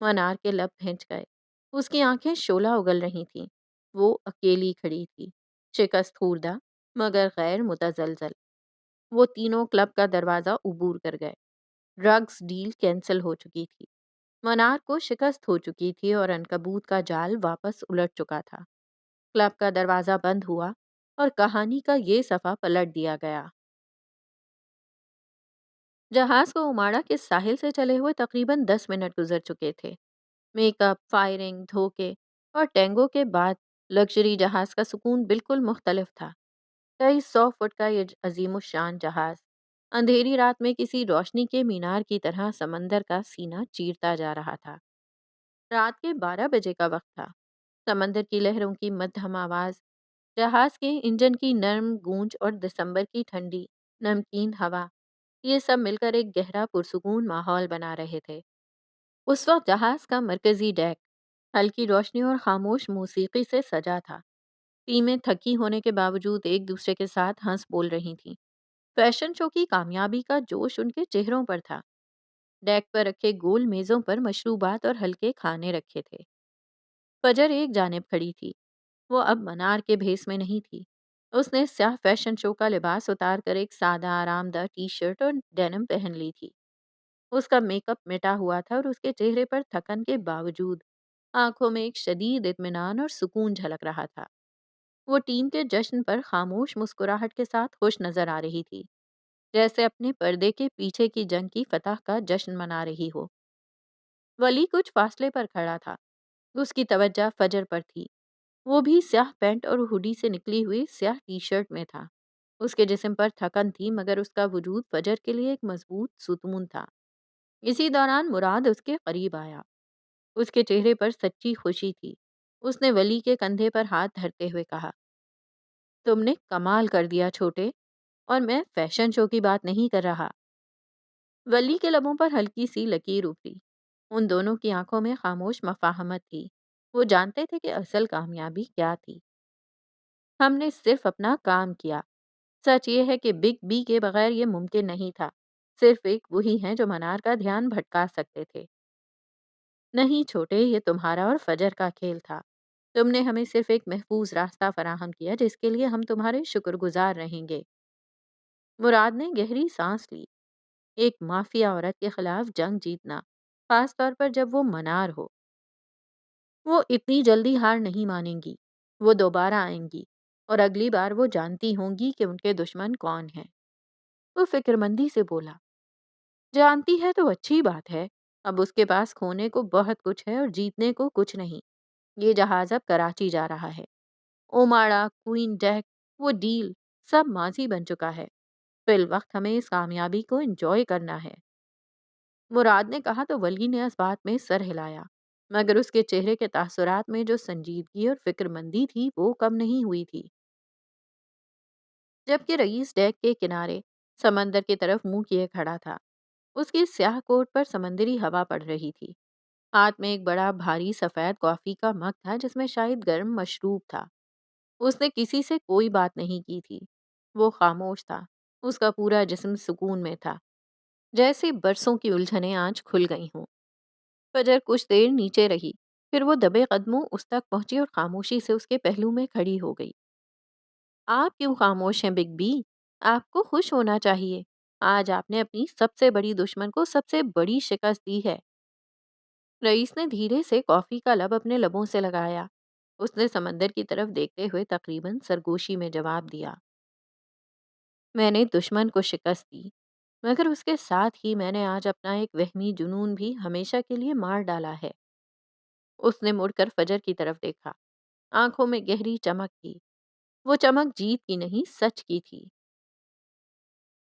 منار کے لب بھینچ گئے۔ اس کی آنکھیں شعلہ اگل رہی تھیں۔ وہ اکیلی کھڑی تھی، شکست خوردہ مگر غیر متزلزل۔ وہ تینوں کلب کا دروازہ عبور کر گئے۔ ڈرگز ڈیل کینسل ہو چکی تھی، منار کو شکست ہو چکی تھی اور عنکبوت کا جال واپس الٹ چکا تھا۔ کلب کا دروازہ بند ہوا اور کہانی کا یہ صفحہ پلٹ دیا گیا۔ جہاز کو اماڑا کے ساحل سے چلے ہوئے تقریباً 10 منٹ گزر چکے تھے۔ میک اپ، فائرنگ، دھوکے اور ٹینگو کے بعد لگژری جہاز کا سکون بالکل مختلف تھا۔ کئی 100 فٹ کا یہ عظیم الشان جہاز اندھیری رات میں کسی روشنی کے مینار کی طرح سمندر کا سینہ چیرتا جا رہا تھا۔ رات کے 12 بجے کا وقت تھا۔ سمندر کی لہروں کی مدھم آواز، جہاز کے انجن کی نرم گونج اور دسمبر کی ٹھنڈی نمکین ہوا، یہ سب مل کر ایک گہرا پرسکون ماحول بنا رہے تھے۔ اس وقت جہاز کا مرکزی ڈیک ہلکی روشنی اور خاموش موسیقی سے سجا تھا۔ ٹیمیں تھکی ہونے کے باوجود ایک دوسرے کے ساتھ ہنس بول رہی تھیں۔ فیشن شو کی کامیابی کا جوش ان کے چہروں پر تھا۔ ڈیک پر رکھے گول میزوں پر مشروبات اور ہلکے کھانے رکھے تھے۔ فجر ایک جانب کھڑی تھی۔ وہ اب منار کے بھیس میں نہیں تھی۔ اس نے سیاہ فیشن شو کا لباس اتار کر ایک سادہ آرام دہ ٹی شرٹ اور ڈینم پہن لی تھی۔ اس کا میک اپ مٹا ہوا تھا اور اس کے چہرے پر تھکن کے باوجود آنکھوں میں ایک شدید اطمینان اور سکون جھلک رہا تھا۔ وہ ٹیم کے جشن پر خاموش مسکراہٹ کے ساتھ خوش نظر آ رہی تھی، جیسے اپنے پردے کے پیچھے کی جنگ کی فتح کا جشن منا رہی ہو۔ ولی کچھ فاصلے پر کھڑا تھا۔ اس کی توجہ فجر پر تھی۔ وہ بھی سیاہ پینٹ اور ہوڈی سے نکلی ہوئی سیاہ ٹی شرٹ میں تھا۔ اس کے جسم پر تھکن تھی مگر اس کا وجود فجر کے لیے ایک مضبوط ستون تھا۔ اسی دوران مراد اس کے قریب آیا۔ اس کے چہرے پر سچی خوشی تھی۔ اس نے ولی کے کندھے پر ہاتھ دھرتے ہوئے کہا، تم نے کمال کر دیا چھوٹے، اور میں فیشن شو کی بات نہیں کر رہا۔ ولی کے لبوں پر ہلکی سی لکیر ابھری۔ ان دونوں کی آنکھوں میں خاموش مفاہمت تھی۔ وہ جانتے تھے کہ اصل کامیابی کیا تھی۔ ہم نے صرف اپنا کام کیا۔ سچ یہ ہے کہ بگ بی کے بغیر یہ ممکن نہیں تھا۔ صرف ایک وہی ہیں جو منار کا دھیان بھٹکا سکتے تھے۔ نہیں چھوٹے، یہ تمہارا اور فجر کا کھیل تھا۔ تم نے ہمیں صرف ایک محفوظ راستہ فراہم کیا جس کے لیے ہم تمہارے شکر گزار رہیں گے۔ مراد نے گہری سانس لی۔ ایک مافیا عورت کے خلاف جنگ جیتنا، خاص طور پر جب وہ منار ہو، وہ اتنی جلدی ہار نہیں مانیں گی۔ وہ دوبارہ آئیں گی، اور اگلی بار وہ جانتی ہوں گی کہ ان کے دشمن کون ہیں۔ وہ فکر مندی سے بولا، جانتی ہے تو اچھی بات ہے۔ اب اس کے پاس کھونے کو بہت کچھ ہے اور جیتنے کو کچھ نہیں۔ یہ جہاز اب کراچی جا رہا ہے۔ اوماڑا، کوئن ڈیک، وہ ڈیل، سب ماضی بن چکا ہے۔ فی الوقت ہمیں اس کامیابی کو انجوائے کرنا ہے۔ مراد نے کہا تو ولی نے اس بات میں سر ہلایا، مگر اس کے چہرے کے تاثرات میں جو سنجیدگی اور فکر مندی تھی وہ کم نہیں ہوئی تھی۔ جبکہ رئیس ڈیک کے کنارے سمندر کی طرف منہ کیے کھڑا تھا۔ اس کی سیاہ کوٹ پر سمندری ہوا پڑ رہی تھی۔ ہاتھ میں ایک بڑا بھاری سفید کافی کا مگ تھا جس میں شاید گرم مشروب تھا۔ اس نے کسی سے کوئی بات نہیں کی تھی۔ وہ خاموش تھا۔ اس کا پورا جسم سکون میں تھا، جیسے برسوں کی الجھنیں آج کھل گئی ہوں۔ فجر کچھ دیر نیچے رہی، پھر وہ دبے قدموں اس تک پہنچی اور خاموشی سے اس کے پہلو میں کھڑی ہو گئی۔ آپ کیوں خاموش ہیں بگ بی؟ آپ کو خوش ہونا چاہیے۔ آج آپ نے اپنی سب سے بڑی دشمن کو سب سے بڑی شکست دی ہے۔ رئیس نے دھیرے سے کافی کا لب اپنے لبوں سے لگایا۔ اس نے سمندر کی طرف دیکھتے ہوئے تقریباً سرگوشی میں جواب دیا، میں نے دشمن کو شکست دی، مگر اس کے ساتھ ہی میں نے آج اپنا ایک وہمی جنون بھی ہمیشہ کے لیے مار ڈالا ہے۔ اس نے مڑ کر فجر کی طرف دیکھا۔ آنکھوں میں گہری چمک تھی۔ وہ چمک جیت کی نہیں، سچ کی تھی۔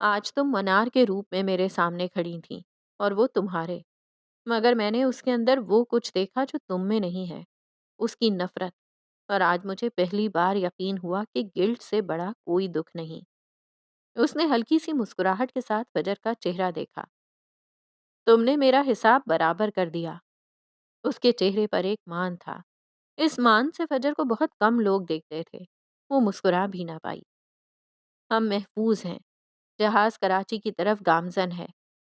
آج تم منار کے روپ میں میرے سامنے کھڑی تھیں، اور وہ تمہارے، مگر میں نے اس کے اندر وہ کچھ دیکھا جو تم میں نہیں ہے، اس کی نفرت۔ اور آج مجھے پہلی بار یقین ہوا کہ گلٹ سے بڑا کوئی دکھ نہیں۔ اس نے ہلکی سی مسکراہٹ کے ساتھ فجر کا چہرہ دیکھا۔ تم نے میرا حساب برابر کر دیا۔ اس کے چہرے پر ایک مان تھا۔ اس مان سے فجر کو بہت کم لوگ دیکھتے تھے۔ وہ مسکرا بھی نہ پائی۔ ہم محفوظ ہیں۔ جہاز کراچی کی طرف گامزن ہے۔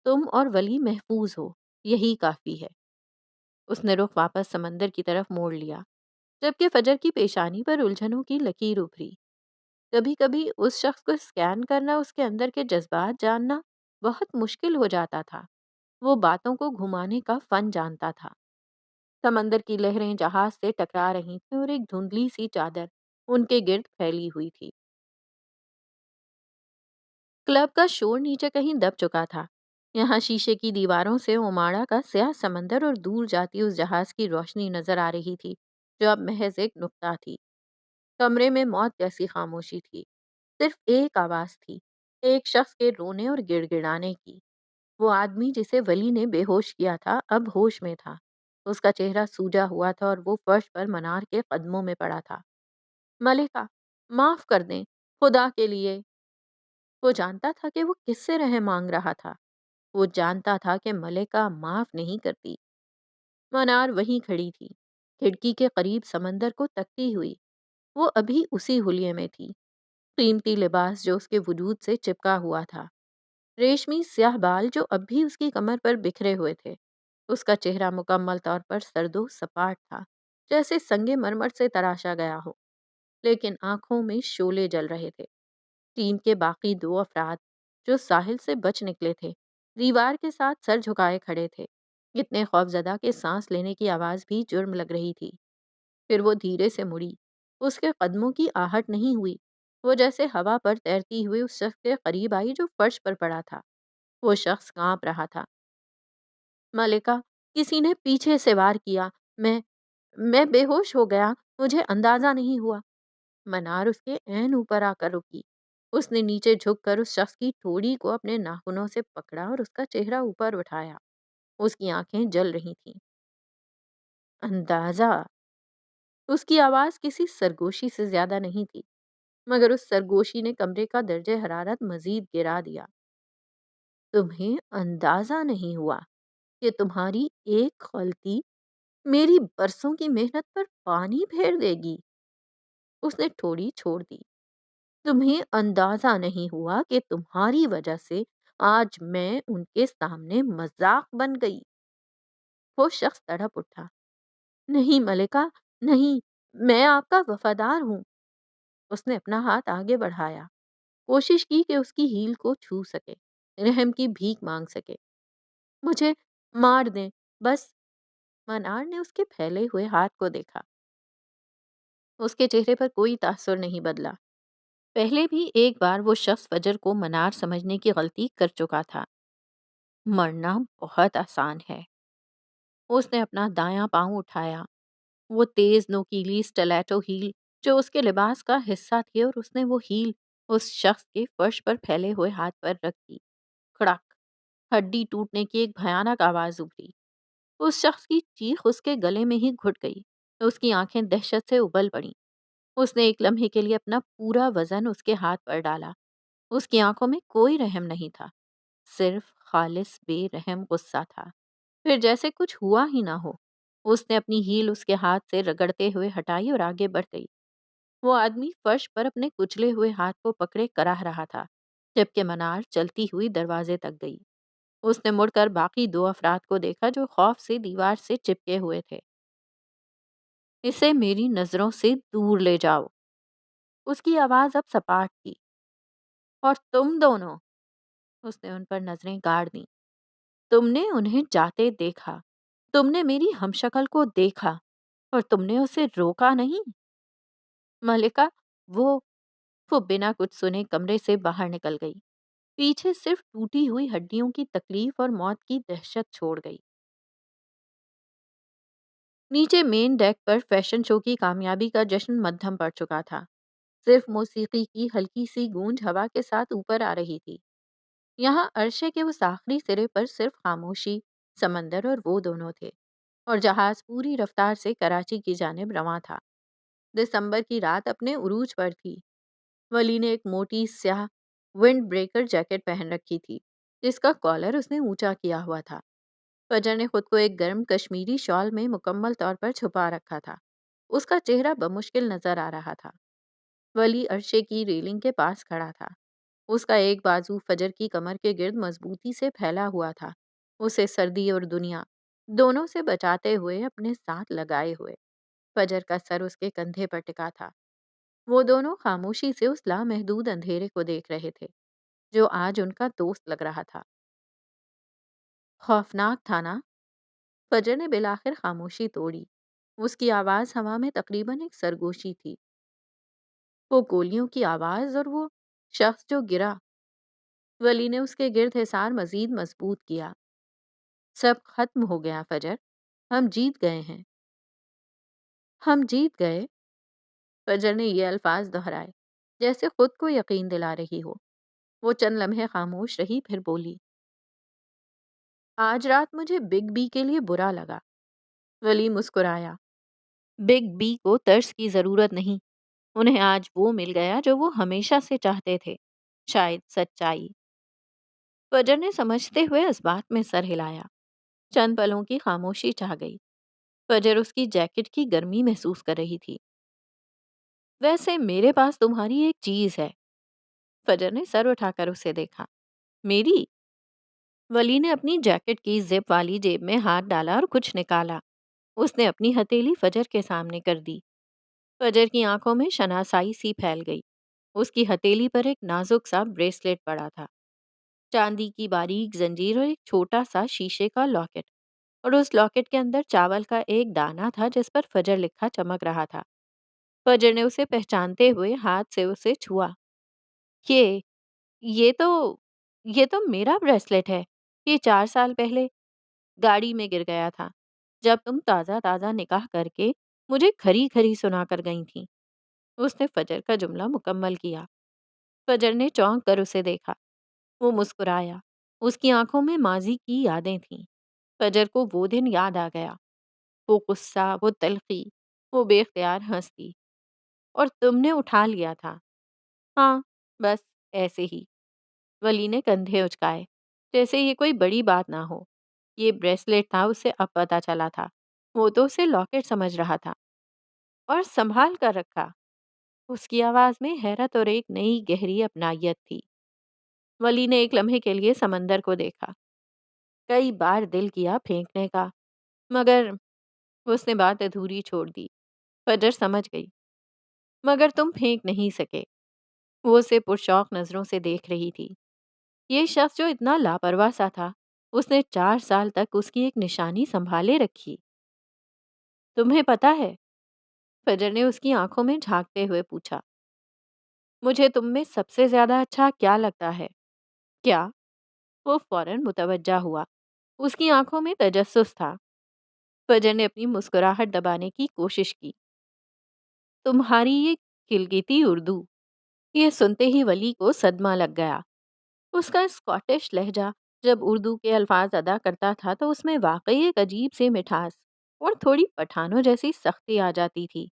تم اور ولی محفوظ ہو، یہی کافی ہے۔ اس نے رخ واپس سمندر کی طرف موڑ لیا، جبکہ فجر کی پیشانی پر الجھنوں کی لکیر ابھری۔ کبھی کبھی اس شخص کو اسکین کرنا، اس کے اندر کے جذبات جاننا بہت مشکل ہو جاتا تھا۔ وہ باتوں کو گھمانے کا فن جانتا تھا۔ سمندر کی لہریں جہاز سے ٹکرا رہی تھیں اور ایک دھندلی سی چادر ان کے گرد پھیلی ہوئی تھی۔ کلب کا شور نیچے کہیں دب چکا تھا۔ یہاں شیشے کی دیواروں سے اوماڑا کا سیاہ سمندر اور دور جاتی اس جہاز کی روشنی نظر آ رہی تھی جو اب محض ایک نقطہ تھی۔ کمرے میں موت جیسی خاموشی تھی۔ صرف ایک آواز تھی، ایک شخص کے رونے اور گڑ گڑانے کی۔ وہ آدمی جسے ولی نے بے ہوش کیا تھا اب ہوش میں تھا۔ اس کا چہرہ سوجا ہوا تھا اور وہ فرش پر منار کے قدموں میں پڑا تھا۔ ملکہ، معاف کر دیں، خدا کے لیے۔ وہ جانتا تھا کہ وہ کس سے رحم مانگ رہا تھا۔ وہ جانتا تھا کہ ملکہ معاف نہیں کرتی۔ منار وہیں کھڑی تھی، کھڑکی کے قریب سمندر کو تکتی ہوئی۔ وہ ابھی اسی حلیے میں تھی، قیمتی لباس جو اس کے وجود سے چپکا ہوا تھا، ریشمی سیاہ بال جو اب بھی اس کی کمر پر بکھرے ہوئے تھے۔ اس کا چہرہ مکمل طور پر سرد و سپاٹ تھا، جیسے سنگ مرمر سے تراشا گیا ہو، لیکن آنکھوں میں شعلے جل رہے تھے۔ ٹیم کے باقی دو افراد جو ساحل سے بچ نکلے تھے، دیوار کے ساتھ سر جھکائے کھڑے تھے، اتنے خوفزدہ کہ سانس لینے کی آواز بھی جرم لگ رہی تھی۔ پھر وہ دھیرے سے مڑی۔ اس کے قدموں کی آہٹ نہیں ہوئی۔ وہ جیسے ہوا پر تیرتی ہوئی اس شخص کے قریب آئی جو فرش پر پڑا تھا۔ وہ شخص کانپ رہا تھا۔ ملکہ، کسی نے پیچھے سے وار کیا۔ میں میں بے ہوش ہو گیا، مجھے اندازہ نہیں ہوا۔ منار اس کے عین اوپر آ کر رکی۔ اس نے نیچے جھک کر اس شخص کی ٹھوڑی کو اپنے ناخنوں سے پکڑا اور اس کا چہرہ اوپر اٹھایا۔ اس کی آنکھیں جل رہی تھیں۔ اندازہ! اس کی آواز کسی سرگوشی سے زیادہ نہیں تھی، مگر اس سرگوشی نے کمرے کا درجہ حرارت مزید گرا دیا۔ تمہیں اندازہ نہیں ہوا کہ تمہاری ایک غلطی میری برسوں کی محنت پر پانی پھیر دے گی۔ اس نے ٹھوڑی چھوڑ دی۔ تمہیں اندازہ نہیں ہوا کہ تمہاری وجہ سے آج میں ان کے سامنے مذاق بن گئی۔ وہ شخص تڑپ اٹھا۔ نہیں ملکہ، نہیں، میں آپ کا وفادار ہوں۔ اس نے اپنا ہاتھ آگے بڑھایا، کوشش کی کہ اس کی ہیل کو چھو سکے، رحم کی بھیک مانگ سکے۔ مجھے مار دیں بس۔ منار نے اس کے پھیلے ہوئے ہاتھ کو دیکھا۔ اس کے چہرے پر کوئی تاثر نہیں بدلا۔ پہلے بھی ایک بار وہ شخص فجر کو منار سمجھنے کی غلطی کر چکا تھا۔ مرنا بہت آسان ہے۔ اس نے اپنا دایاں پاؤں اٹھایا، وہ تیز نوکیلی سٹلیٹو ہیل جو اس کے لباس کا حصہ تھی، اور اس نے وہ ہیل اس شخص کے فرش پر پھیلے ہوئے ہاتھ پر رکھ دی۔ کڑک! ہڈی ٹوٹنے کی ایک بھیانک آواز ابھری۔ اس شخص کی چیخ اس کے گلے میں ہی گھٹ گئی۔ اس کی آنکھیں دہشت سے ابل پڑیں۔ اس نے ایک لمحے کے لیے اپنا پورا وزن اس کے ہاتھ پر ڈالا۔ اس کی آنکھوں میں کوئی رحم نہیں تھا، صرف خالص بے رحم غصہ تھا۔ پھر جیسے کچھ ہوا ہی نہ ہو، اس نے اپنی ہیل اس کے ہاتھ سے رگڑتے ہوئے ہٹائی اور آگے بڑھ گئی۔ وہ آدمی فرش پر اپنے کچلے ہوئے ہاتھ کو پکڑے کراہ رہا تھا، جبکہ منار چلتی ہوئی دروازے تک گئی۔ اس نے مڑ کر باقی دو افراد کو دیکھا جو خوف سے دیوار سے چپکے ہوئے تھے۔ اسے میری نظروں سے دور لے جاؤ۔ اس کی آواز اب سپاٹ تھی۔ اور تم دونوں، اس نے ان پر نظریں گاڑ دیں، تم نے انہیں جاتے دیکھا، تم نے میری ہمشکل کو دیکھا، اور تم نے اسے روکا نہیں۔ ملکہ، وہ وہ بنا کچھ سنے کمرے سے باہر نکل گئی، پیچھے صرف ٹوٹی ہوئی ہڈیوں کی تکلیف اور موت کی دہشت چھوڑ گئی۔ نیچے مین ڈیک پر فیشن شو کی کامیابی کا جشن مدھم پڑ چکا تھا۔ صرف موسیقی کی ہلکی سی گونج ہوا کے ساتھ اوپر آ رہی تھی۔ یہاں عرشے کے اس آخری سرے پر صرف خاموشی، سمندر اور وہ دونوں تھے، اور جہاز پوری رفتار سے کراچی کی جانب رواں تھا۔ دسمبر کی رات اپنے عروج پر تھی۔ ولی نے ایک موٹی سیاہ ونڈ بریکر جیکٹ پہن رکھی تھی، جس کا کالر اس نے اونچا کیا ہوا تھا۔ فجر نے خود کو ایک گرم کشمیری شال میں مکمل طور پر چھپا رکھا تھا۔ اس کا چہرہ بمشکل نظر آ رہا تھا۔ ولی عرشے کی ریلنگ کے پاس کھڑا تھا۔ اس کا ایک بازو فجر کی کمر کے گرد مضبوطی سے پھیلا ہوا تھا، اسے سردی اور دنیا دونوں سے بچاتے ہوئے اپنے ساتھ لگائے ہوئے۔ فجر کا سر اس کے کندھے پر ٹکا تھا۔ وہ دونوں خاموشی سے اس لامحدود اندھیرے کو دیکھ رہے تھے، جو آج ان کا دوست لگ رہا تھا۔ خوفناک تھا نا؟ فجر نے بالآخر خاموشی توڑی۔ اس کی آواز ہوا میں تقریباً ایک سرگوشی تھی۔ وہ گولیوں کی آواز اور وہ شخص جو گرا۔ ولی نے اس کے گرد حصار مزید مضبوط کیا۔ سب ختم ہو گیا فجر، ہم جیت گئے ہیں، ہم جیت گئے۔ فجر نے یہ الفاظ دہرائے، جیسے خود کو یقین دلا رہی ہو۔ وہ چند لمحے خاموش رہی، پھر بولی، آج رات مجھے بگ بی کے لیے برا لگا۔ ولی مسکرایا۔ بگ بی کو ترس کی ضرورت نہیں، انہیں آج وہ مل گیا جو وہ ہمیشہ سے چاہتے تھے، شاید سچائی۔ فجر نے سمجھتے ہوئے اس بات میں سر ہلایا۔ چند پلوں کی خاموشی چھا گئی۔ فجر اس کی جیکٹ کی گرمی محسوس کر رہی تھی۔ ویسے میرے پاس تمہاری ایک چیز ہے۔ فجر نے سر اٹھا کر اسے دیکھا۔ میری؟ ولی نے اپنی جیکٹ کی زپ والی جیب میں ہاتھ ڈالا اور کچھ نکالا۔ اس نے اپنی ہتھیلی فجر کے سامنے کر دی۔ فجر کی آنکھوں میں شناسائی سی پھیل گئی۔ اس کی ہتھیلی پر ایک نازک سا بریسلیٹ پڑا تھا، چاندی کی باریک زنجیر اور ایک چھوٹا سا شیشے کا لاکٹ، اور اس لاکٹ کے اندر چاول کا ایک دانہ تھا جس پر فجر لکھا چمک رہا تھا۔ فجر نے اسے پہچانتے ہوئے ہاتھ سے اسے چھوا۔ یہ یہ تو یہ تو میرا بریسلیٹ ہے۔ یہ 4 سال پہلے گاڑی میں گر گیا تھا، جب تم تازہ تازہ نکاح کر کے مجھے کھری کھری سنا کر گئی تھی۔ اس نے فجر کا جملہ مکمل کیا۔ فجر نے چونک کر اسے دیکھا۔ وہ مسکرایا۔ اس کی آنکھوں میں ماضی کی یادیں تھیں۔ فجر کو وہ دن یاد آ گیا۔ وہ غصہ، وہ تلخی، وہ بے اختیار ہنسی۔ اور تم نے اٹھا لیا تھا؟ ہاں، بس ایسے ہی۔ ولی نے کندھے اچکائے، جیسے یہ کوئی بڑی بات نہ ہو۔ یہ بریسلیٹ تھا، اسے اب پتہ چلا تھا۔ وہ تو اسے لاکٹ سمجھ رہا تھا۔ اور سنبھال کر رکھا۔ اس کی آواز میں حیرت اور ایک نئی گہری اپنائیت تھی۔ ولی نے ایک لمحے کے لیے سمندر کو دیکھا۔ کئی بار دل کیا پھینکنے کا، مگر اس نے بات ادھوری چھوڑ دی۔ فجر سمجھ گئی۔ مگر تم پھینک نہیں سکے۔ وہ اسے پرشوق نظروں سے دیکھ رہی تھی۔ یہ شخص جو اتنا لاپرواہ سا تھا، اس نے 4 سال تک اس کی ایک نشانی سنبھالے رکھی۔ تمہیں پتہ ہے؟ فجر نے اس کی آنکھوں میں جھانکتے ہوئے پوچھا۔ مجھے تم میں سب سے زیادہ اچھا کیا لگتا ہے؟ کیا؟ وہ فوراً متوجہ ہوا۔ اس کی آنکھوں میں تجسس تھا۔ فجر نے اپنی مسکراہٹ دبانے کی کوشش کی۔ تمہاری یہ کلگیتی اردو۔ یہ سنتے ہی ولی کو صدمہ لگ گیا۔ اس کا اسکاٹش لہجہ جب اردو کے الفاظ ادا کرتا تھا تو اس میں واقعی ایک عجیب سی مٹھاس اور تھوڑی پٹھانوں جیسی سختی آ جاتی تھی۔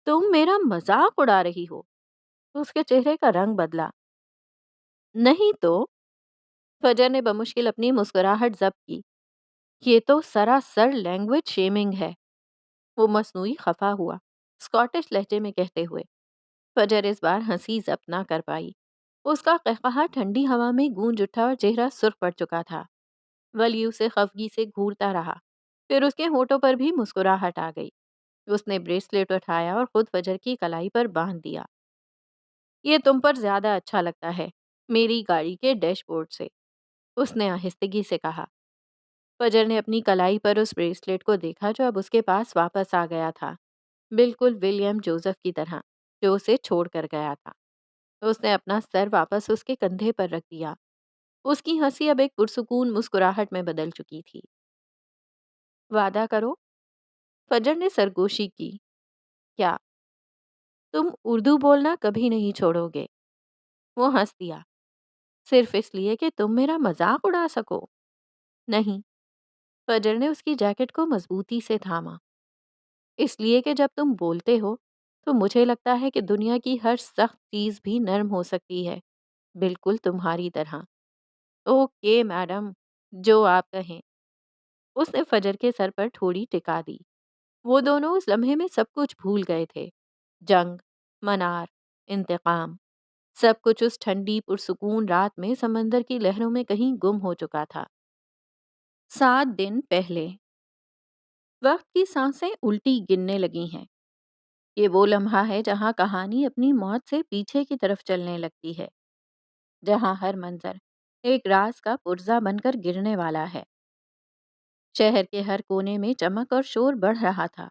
تم میرا مذاق اڑا رہی ہو؟ اس کے چہرے کا رنگ بدلا۔ نہیں تو؟ فجر نے بمشکل اپنی مسکراہٹ ضبط کی۔ یہ تو سراسر لینگویج شیمنگ ہے۔ وہ مصنوعی خفا ہوا، اسکاٹش لہجے میں کہتے ہوئے۔ فجر اس بار ہنسی ضبط نہ کر پائی۔ اس کا قہقہا ٹھنڈی ہوا میں گونج اٹھا اور چہرہ سرخ پڑ چکا تھا۔ ولی اسے خفگی سے گھورتا رہا۔ پھر اس کے ہونٹوں پر بھی مسکراہٹ آ گئی۔ اس نے بریسلیٹ اٹھایا اور خود فجر کی کلائی پر باندھ دیا۔ یہ تم پر زیادہ اچھا لگتا ہے میری گاڑی کے ڈیش بورڈ سے، اس نے آہستگی سے کہا۔ فجر نے اپنی کلائی پر اس بریسلیٹ کو دیکھا جو اب اس کے پاس واپس آ گیا تھا، بالکل ولیم جوزف کی طرح جو اسے چھوڑ کر گیا تھا۔ اس نے اپنا سر واپس اس کے کندھے پر رکھ دیا۔ اس کی ہنسی اب ایک پرسکون مسکراہٹ میں بدل چکی تھی۔ وعدہ کرو؟ فجر نے سرگوشی کی۔ کیا؟ تم اردو بولنا کبھی نہیں چھوڑو گے؟ وہ ہنس دیا۔ صرف اس لیے کہ تم میرا مذاق اڑا سکو؟ نہیں۔ فجر نے اس کی جیکٹ کو مضبوطی سے تھاما۔ اس لیے کہ جب تم بولتے ہو تو مجھے لگتا ہے کہ دنیا کی ہر سخت چیز بھی نرم ہو سکتی ہے، بالکل تمہاری طرح۔ اوکے میڈم، جو آپ کہیں۔ اس نے فجر کے سر پر تھوڑی ٹکا دی۔ وہ دونوں اس لمحے میں سب کچھ بھول گئے تھے۔ جنگ، منار، انتقام، سب کچھ اس ٹھنڈی پرسکون رات میں سمندر کی لہروں میں کہیں گم ہو چکا تھا۔ 7 دن پہلے۔ وقت کی سانسیں الٹی گننے لگی ہیں۔ یہ وہ لمحہ ہے جہاں کہانی اپنی موت سے پیچھے کی طرف چلنے لگتی ہے، جہاں ہر منظر ایک راز کا پرزہ بن کر گرنے والا ہے۔ شہر کے ہر کونے میں چمک اور شور بڑھ رہا تھا۔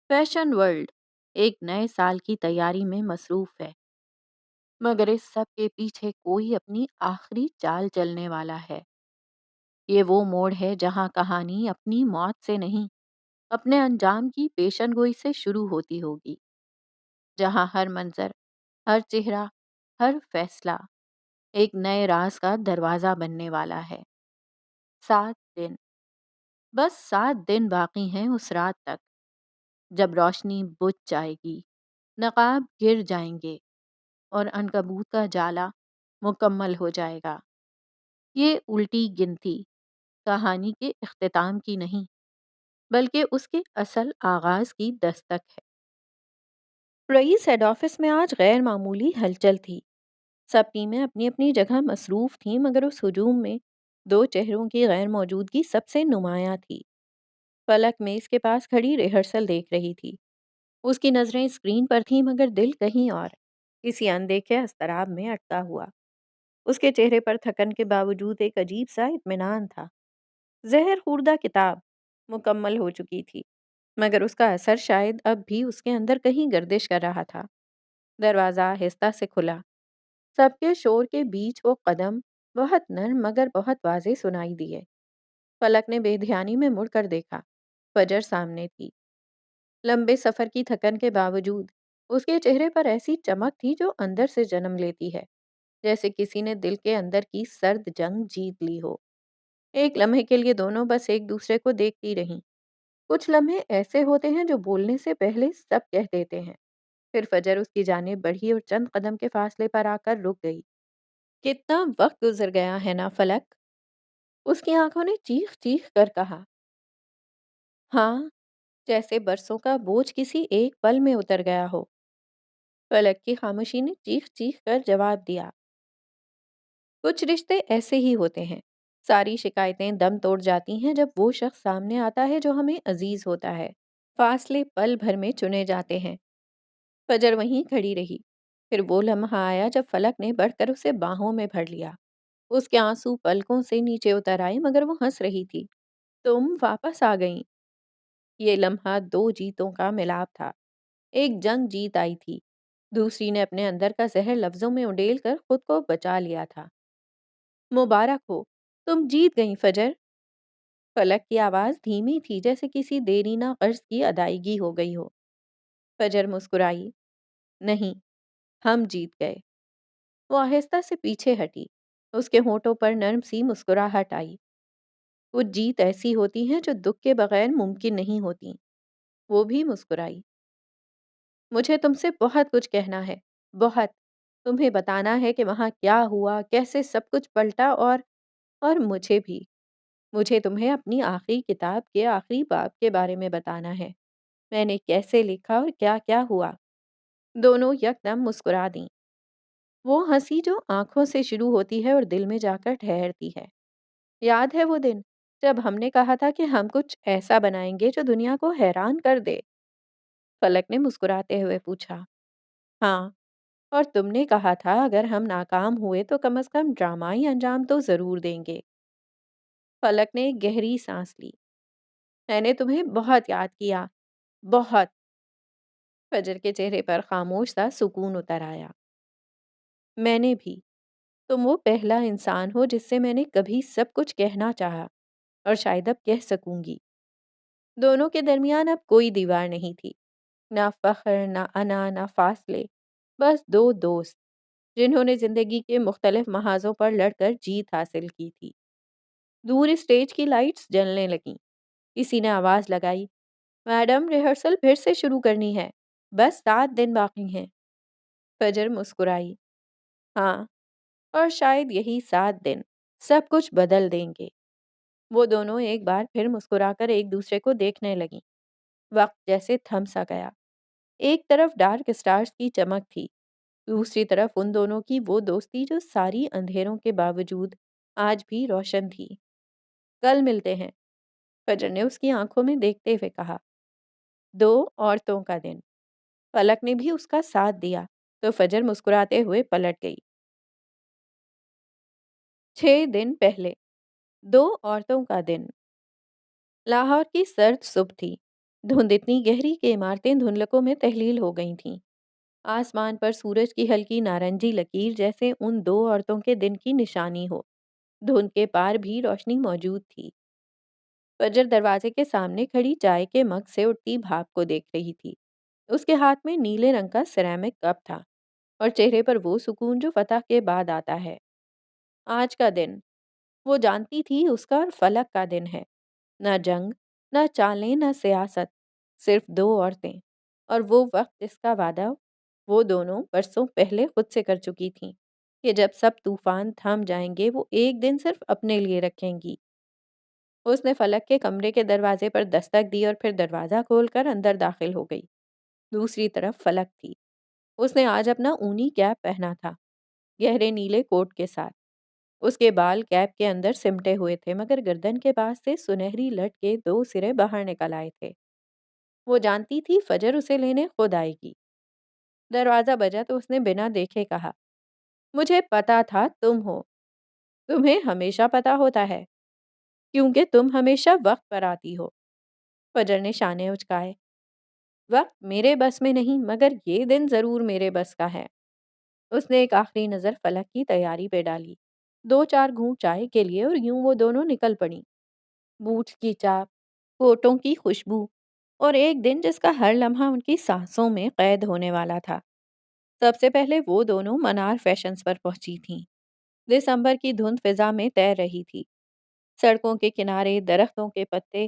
فیشن ورلڈ ایک نئے سال کی تیاری میں مصروف ہے، مگر اس سب کے پیچھے کوئی اپنی آخری چال چلنے والا ہے۔ یہ وہ موڑ ہے جہاں کہانی اپنی موت سے نہیں، اپنے انجام کی پیشن گوئی سے شروع ہوتی ہوگی، جہاں ہر منظر، ہر چہرہ، ہر فیصلہ ایک نئے راز کا دروازہ بننے والا ہے۔ 7 دن، بس 7 دن باقی ہیں اس رات تک جب روشنی بجھ جائے گی، نقاب گر جائیں گے اور عنکبوت کا جالا مکمل ہو جائے گا۔ یہ الٹی گنتی کہانی کے اختتام کی نہیں، بلکہ اس کے اصل آغاز کی دستک ہے۔ رئیس ہیڈ آفس میں آج غیر معمولی ہلچل تھی۔ سب ٹیمیں اپنی اپنی جگہ مصروف تھیں، مگر اس ہجوم میں 2 چہروں کی غیر موجودگی سب سے نمایاں تھی۔ فلک میز کے پاس کھڑی ریہرسل دیکھ رہی تھی۔ اس کی نظریں اسکرین پر تھیں، مگر دل کہیں اور، کسی اندیکھے اضطراب میں اٹکا ہوا۔ اس کے چہرے پر تھکن کے باوجود ایک عجیب سا اطمینان تھا۔ زہر خوردہ کتاب مکمل ہو چکی تھی، مگر اس کا اثر شاید اب بھی اس کے اندر کہیں گردش کر رہا تھا۔ دروازہ آہستہ سے کھلا۔ سب کے شور کے بیچ وہ قدم بہت نرم مگر بہت واضح سنائی دیے۔ فلک نے بے دھیانی میں مڑ کر دیکھا۔ فجر سامنے تھی۔ لمبے سفر کی تھکن کے باوجود اس کے چہرے پر ایسی چمک تھی جو اندر سے جنم لیتی ہے، جیسے کسی نے دل کے اندر کی سرد جنگ جیت لی ہو۔ ایک لمحے کے لیے دونوں بس ایک دوسرے کو دیکھتی رہیں۔ کچھ لمحے ایسے ہوتے ہیں جو بولنے سے پہلے سب کہہ دیتے ہیں۔ پھر فجر اس کی جانب بڑھی اور چند قدم کے فاصلے پر آ کر رک گئی۔ کتنا وقت گزر گیا ہے نا فلک؟ اس کی آنکھوں نے چیخ چیخ کر کہا۔ ہاں، جیسے برسوں کا بوجھ کسی ایک پل میں اتر گیا ہو۔ فلک کی خاموشی نے چیخ چیخ کر جواب دیا۔ کچھ رشتے ایسے ہی ہوتے ہیں۔ ساری شکایتیں دم توڑ جاتی ہیں جب وہ شخص سامنے آتا ہے جو ہمیں عزیز ہوتا ہے۔ فاصلے پل بھر میں چنے جاتے ہیں۔ فجر وہیں کھڑی رہی۔ پھر وہ لمحہ آیا جب فلک نے بڑھ کر اسے باہوں میں بھر لیا۔ اس کے آنسو پلکوں سے نیچے اتر آئے مگر وہ ہنس رہی تھی۔ تم واپس آ گئیں۔ یہ لمحہ دو جیتوں کا ملاپ تھا۔ ایک جنگ جیت آئی تھی، دوسری نے اپنے اندر کا زہر لفظوں میں انڈیل کر خود کو بچا لیا تھا۔ مبارک ہو، تم جیت گئیں فجر۔ فلک کی آواز دھیمی تھی جیسے کسی دیرینہ قرض کی ادائیگی ہو گئی ہو۔ فجر مسکرائی۔ نہیں، ہم جیت گئے۔ وہ آہستہ سے پیچھے ہٹی۔ اس کے ہونٹوں پر نرم سی مسکراہٹ آئی۔ کچھ جیت ایسی ہوتی ہیں جو دکھ کے بغیر ممکن نہیں ہوتی۔ وہ بھی مسکرائی۔ مجھے تم سے بہت کچھ کہنا ہے، بہت۔ تمہیں بتانا ہے کہ وہاں کیا ہوا، کیسے سب کچھ پلٹا اور مجھے بھی۔ مجھے تمہیں اپنی آخری کتاب کے آخری باب کے بارے میں بتانا ہے۔ میں نے کیسے لکھا اور کیا کیا ہوا۔ دونوں یکدم مسکرا دیں۔ وہ ہنسی جو آنکھوں سے شروع ہوتی ہے اور دل میں جا کر ٹھہرتی ہے۔ یاد ہے وہ دن جب ہم نے کہا تھا کہ ہم کچھ ایسا بنائیں گے جو دنیا کو حیران کر دے؟ فلک نے مسکراتے ہوئے پوچھا۔ ہاں، اور تم نے کہا تھا اگر ہم ناکام ہوئے تو کم از کم ڈرامائی انجام تو ضرور دیں گے۔ فلک نے ایک گہری سانس لی۔ میں نے تمہیں بہت یاد کیا، بہت۔ فجر کے چہرے پر خاموش سا سکون اتر آیا۔ میں نے بھی۔ تم وہ پہلا انسان ہو جس سے میں نے کبھی سب کچھ کہنا چاہا، اور شاید اب کہہ سکوں گی۔ دونوں کے درمیان اب کوئی دیوار نہیں تھی، نہ فخر، نہ انا، نہ فاصلے، بس دو دوست جنہوں نے زندگی کے مختلف محاذوں پر لڑ کر جیت حاصل کی تھی۔ دور اسٹیج کی لائٹس جلنے لگیں۔ کسی نے آواز لگائی، میڈم ریہرسل پھر سے شروع کرنی ہے، بس 7 دن باقی ہیں۔ فجر مسکرائی۔ ہاں، اور شاید یہی 7 دن سب کچھ بدل دیں گے۔ وہ دونوں ایک بار پھر مسکرا کر ایک دوسرے کو دیکھنے لگیں۔ وقت جیسے تھم سا گیا۔ ایک طرف ڈارک سٹارز کی چمک تھی، دوسری طرف ان دونوں کی وہ دوستی جو ساری اندھیروں کے باوجود آج بھی روشن تھی۔ کل ملتے ہیں، فجر نے اس کی آنکھوں میں دیکھتے ہوئے کہا۔ 2 عورتوں کا دن۔ فلک نے بھی اس کا ساتھ دیا تو فجر مسکراتے ہوئے پلٹ گئی۔ 6 دن پہلے، 2 عورتوں کا دن۔ لاہور کی سرد صبح تھی۔ دھند اتنی گہری کہ عمارتیں دھندلکوں میں تحلیل ہو گئی تھیں۔ آسمان پر سورج کی ہلکی نارنجی لکیر جیسے ان 2 عورتوں کے دن کی نشانی ہو۔ دھند کے پار بھی روشنی موجود تھی۔ فجر دروازے کے سامنے کھڑی چائے کے مگ سے اٹھتی بھاپ کو دیکھ رہی تھی۔ اس کے ہاتھ میں نیلے رنگ کا سیرامک کپ تھا اور چہرے پر وہ سکون جو فتح کے بعد آتا ہے۔ آج کا دن، وہ جانتی تھی، اس کا اور فلک کا دن ہے۔ نہ جنگ، نہ چالیں، نہ سیاست، صرف 2 عورتیں، اور وہ وقت جس کا وعدہ وہ دونوں برسوں پہلے خود سے کر چکی تھیں کہ جب سب طوفان تھم جائیں گے وہ ایک دن صرف اپنے لیے رکھیں گی۔ اس نے فلک کے کمرے کے دروازے پر دستک دی اور پھر دروازہ کھول کر اندر داخل ہو گئی۔ دوسری طرف فلک تھی۔ اس نے آج اپنا اونی کیپ پہنا تھا، گہرے نیلے کوٹ کے ساتھ۔ اس کے بال کیپ کے اندر سمٹے ہوئے تھے مگر گردن کے پاس سے سنہری لٹ کے 2 سرے باہر نکل آئے تھے۔ وہ جانتی تھی فجر اسے لینے خود آئے گی۔ دروازہ بجا تو اس نے بنا دیکھے کہا، مجھے پتا تھا تم ہو۔ تمہیں ہمیشہ پتا ہوتا ہے کیونکہ تم ہمیشہ وقت پر آتی ہو۔ فجر نے شانے اچکائے۔ وقت میرے بس میں نہیں مگر یہ دن ضرور میرے بس کا ہے۔ اس نے ایک آخری نظر فلک کی تیاری پہ ڈالی، 2-4 گھونٹ چائے کے لیے، اور یوں وہ دونوں نکل پڑیں۔ بوٹس کی چاپ، کوٹوں کی خوشبو، اور ایک دن جس کا ہر لمحہ ان کی سانسوں میں قید ہونے والا تھا۔ سب سے پہلے وہ دونوں منار فیشنز پر پہنچی تھیں۔ دسمبر کی دھند فضا میں تیر رہی تھی۔ سڑکوں کے کنارے درختوں کے پتے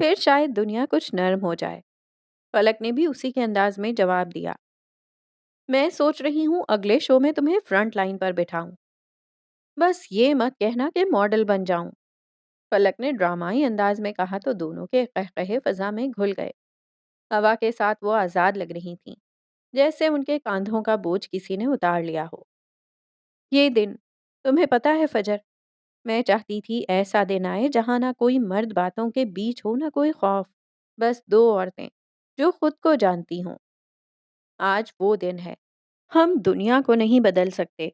پھر شاید دنیا کچھ نرم ہو جائے۔ فلک نے بھی اسی کے انداز میں جواب دیا۔ میں سوچ رہی ہوں اگلے شو میں تمہیں فرنٹ لائن پر بٹھاؤں۔ بس یہ مت کہنا کہ ماڈل بن جاؤں۔ فلک نے ڈرامائی انداز میں کہا تو دونوں کے قہقہے فضا میں گھل گئے۔ ہوا کے ساتھ وہ آزاد لگ رہی تھیں، جیسے ان کے کاندھوں کا بوجھ کسی نے اتار لیا ہو۔ یہ دن، تمہیں پتا ہے فجر، میں چاہتی تھی ایسا دن آئے جہاں نہ کوئی مرد باتوں کے بیچ ہو، نہ کوئی خوف، بس دو عورتیں جو خود کو جانتی ہوں۔ آج وہ دن ہے۔ ہم دنیا کو نہیں بدل سکتے،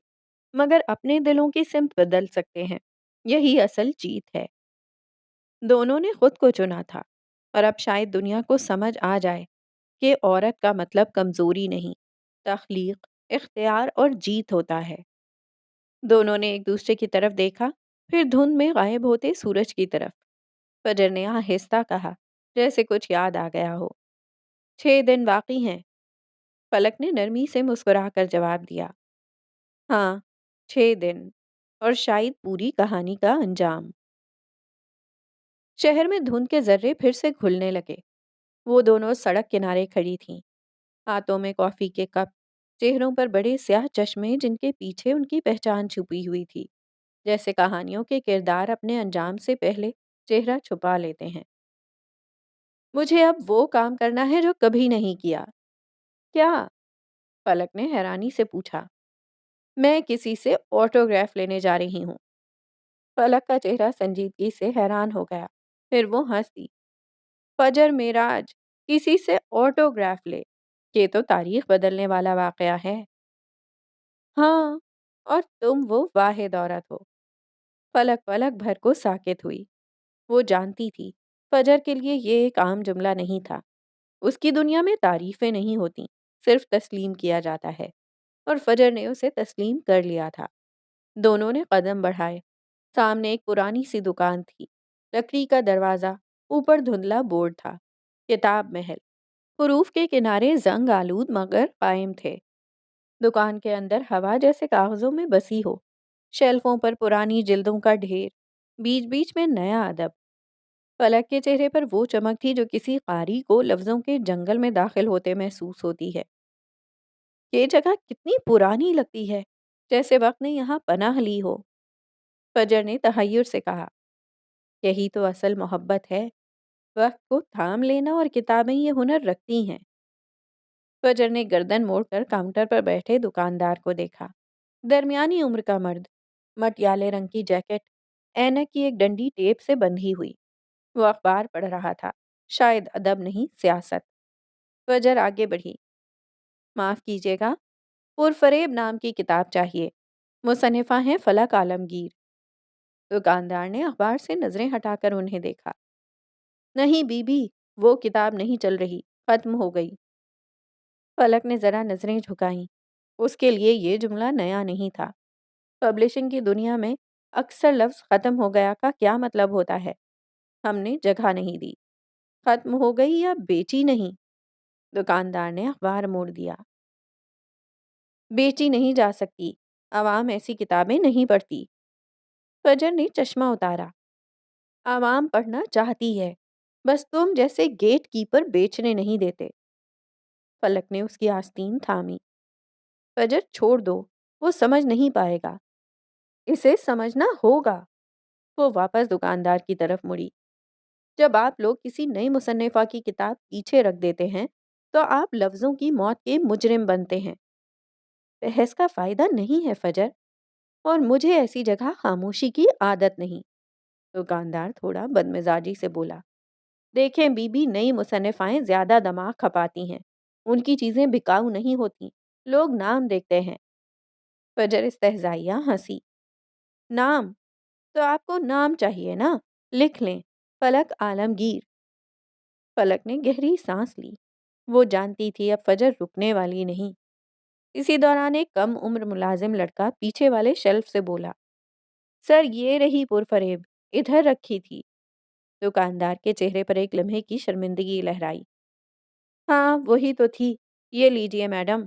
مگر اپنے دلوں کی سمت بدل سکتے ہیں۔ یہی اصل جیت ہے۔ دونوں نے خود کو چنا تھا، اور اب شاید دنیا کو سمجھ آ جائے کہ عورت کا مطلب کمزوری نہیں، تخلیق، اختیار اور جیت ہوتا ہے۔ دونوں نے ایک دوسرے کی طرف دیکھا، پھر دھند میں غائب ہوتے سورج کی طرف۔ فجر نے آہستہ کہا، جیسے کچھ یاد آ گیا ہو۔ 6 دن باقی ہیں۔ فلک نے نرمی سے مسکرا کر جواب دیا۔ ہاں، 6 دن، اور شاید پوری کہانی کا انجام۔ شہر میں دھند کے ذرے پھر سے کھلنے لگے۔ وہ دونوں سڑک کنارے کھڑی تھیں، ہاتھوں میں کافی کے کپ، چہروں پر بڑے سیاہ چشمے جن کے پیچھے ان کی پہچان چھپی ہوئی تھی، جیسے کہانیوں کے کردار اپنے انجام سے پہلے چہرہ چھپا لیتے ہیں۔ مجھے اب وہ کام کرنا ہے جو کبھی نہیں کیا۔ کیا؟ فلک نے حیرانی سے پوچھا۔ میں کسی سے آٹوگراف لینے جا رہی ہوں۔ فلک کا چہرہ سنجیدگی سے حیران ہو گیا، پھر وہ ہنس دی۔ فجر معراج، کسی سے آٹوگراف لے، یہ تو تاریخ بدلنے والا واقعہ ہے۔ ہاں، اور تم وہ واحد عورت ہو۔ فلک پلک بھر کو ساکت ہوئی۔ وہ جانتی تھی فجر کے لیے یہ ایک عام جملہ نہیں تھا۔ اس کی دنیا میں تعریفیں نہیں ہوتی، صرف تسلیم کیا جاتا ہے، اور فجر نے اسے تسلیم کر لیا تھا۔ دونوں نے قدم بڑھائے۔ سامنے ایک پرانی سی دکان تھی، لکڑی کا دروازہ، اوپر دھندلا بورڈ تھا، کتاب محل۔ حروف کے کنارے زنگ آلود مگر قائم تھے۔ دکان کے اندر ہوا جیسے کاغذوں میں بسی ہو، شیلفوں پر پرانی جلدوں کا ڈھیر، بیچ بیچ میں نیا ادب۔ فلک کے چہرے پر وہ چمک تھی جو کسی قاری کو لفظوں کے جنگل میں داخل ہوتے محسوس ہوتی ہے۔ یہ جگہ کتنی پرانی لگتی ہے، جیسے وقت نے یہاں پناہ لی ہو۔ فجر نے تحیر سے کہا، یہی تو اصل محبت ہے، وقت کو تھام لینا، اور کتابیں یہ ہنر رکھتی ہیں۔ فجر نے گردن موڑ کر کاؤنٹر پر بیٹھے دکاندار کو دیکھا۔ درمیانی عمر کا مرد، مٹیالے رنگ کی جیکٹ، اینک کی ایک ڈنڈی ٹیپ سے بندھی ہوئی۔ وہ اخبار پڑھ رہا تھا، شاید ادب نہیں، سیاست۔ فجر آگے بڑھی۔ معاف کیجیے گا، پرفریب نام کی کتاب چاہیے، مصنفہ ہیں فلک عالمگیر۔ دکاندار نے اخبار سے نظریں ہٹا کر انہیں دیکھا۔ نہیں بی بی، وہ کتاب نہیں چل رہی، ختم ہو گئی۔ فلک نے ذرا نظریں جھکائیں۔ اس کے لیے یہ جملہ نیا نہیں تھا۔ پبلشنگ کی دنیا میں اکثر لفظ ختم ہو گیا کا کیا مطلب ہوتا ہے؟ ہم نے جگہ نہیں دی۔ ختم ہو گئی یا بیچی نہیں؟ دکاندار نے اخبار موڑ دیا۔ بیچی نہیں جا سکتی، عوام ایسی کتابیں نہیں پڑھتی۔ فجر نے چشمہ اتارا۔ عوام پڑھنا چاہتی ہے، بس تم جیسے گیٹ کیپر بیچنے نہیں دیتے۔ فلک نے اس کی آستین تھامی۔ فجر چھوڑ دو، وہ سمجھ نہیں پائے گا۔ اسے سمجھنا ہوگا۔ وہ واپس دکاندار کی طرف مڑی۔ جب آپ لوگ کسی نئی مصنفہ کی کتاب پیچھے رکھ دیتے ہیں تو آپ لفظوں کی موت کے مجرم بنتے ہیں۔ بحث کا فائدہ نہیں ہے فجر، اور مجھے ایسی جگہ خاموشی کی عادت نہیں۔ دکاندار تھوڑا بدمزاجی سے بولا۔ دیکھیں بی بی، نئی مصنفائیں زیادہ دماغ کھپاتی ہیں، ان کی چیزیں بکاؤ نہیں ہوتی، لوگ نام دیکھتے ہیں۔ فجر استہزائیہ ہنسی۔ نام؟ تو آپ کو نام چاہیے نا، لکھ لیں، فلک عالمگیر۔ فلک نے گہری سانس لی۔ وہ جانتی تھی اب فجر رکنے والی نہیں۔ اسی دوران ایک کم عمر ملازم لڑکا پیچھے والے شیلف سے بولا، سر یہ رہی پرفریب، ادھر رکھی تھی۔ دکاندار کے چہرے پر ایک لمحے کی شرمندگی لہرائی۔ ہاں وہی تو تھی، یہ لیجئے میڈم۔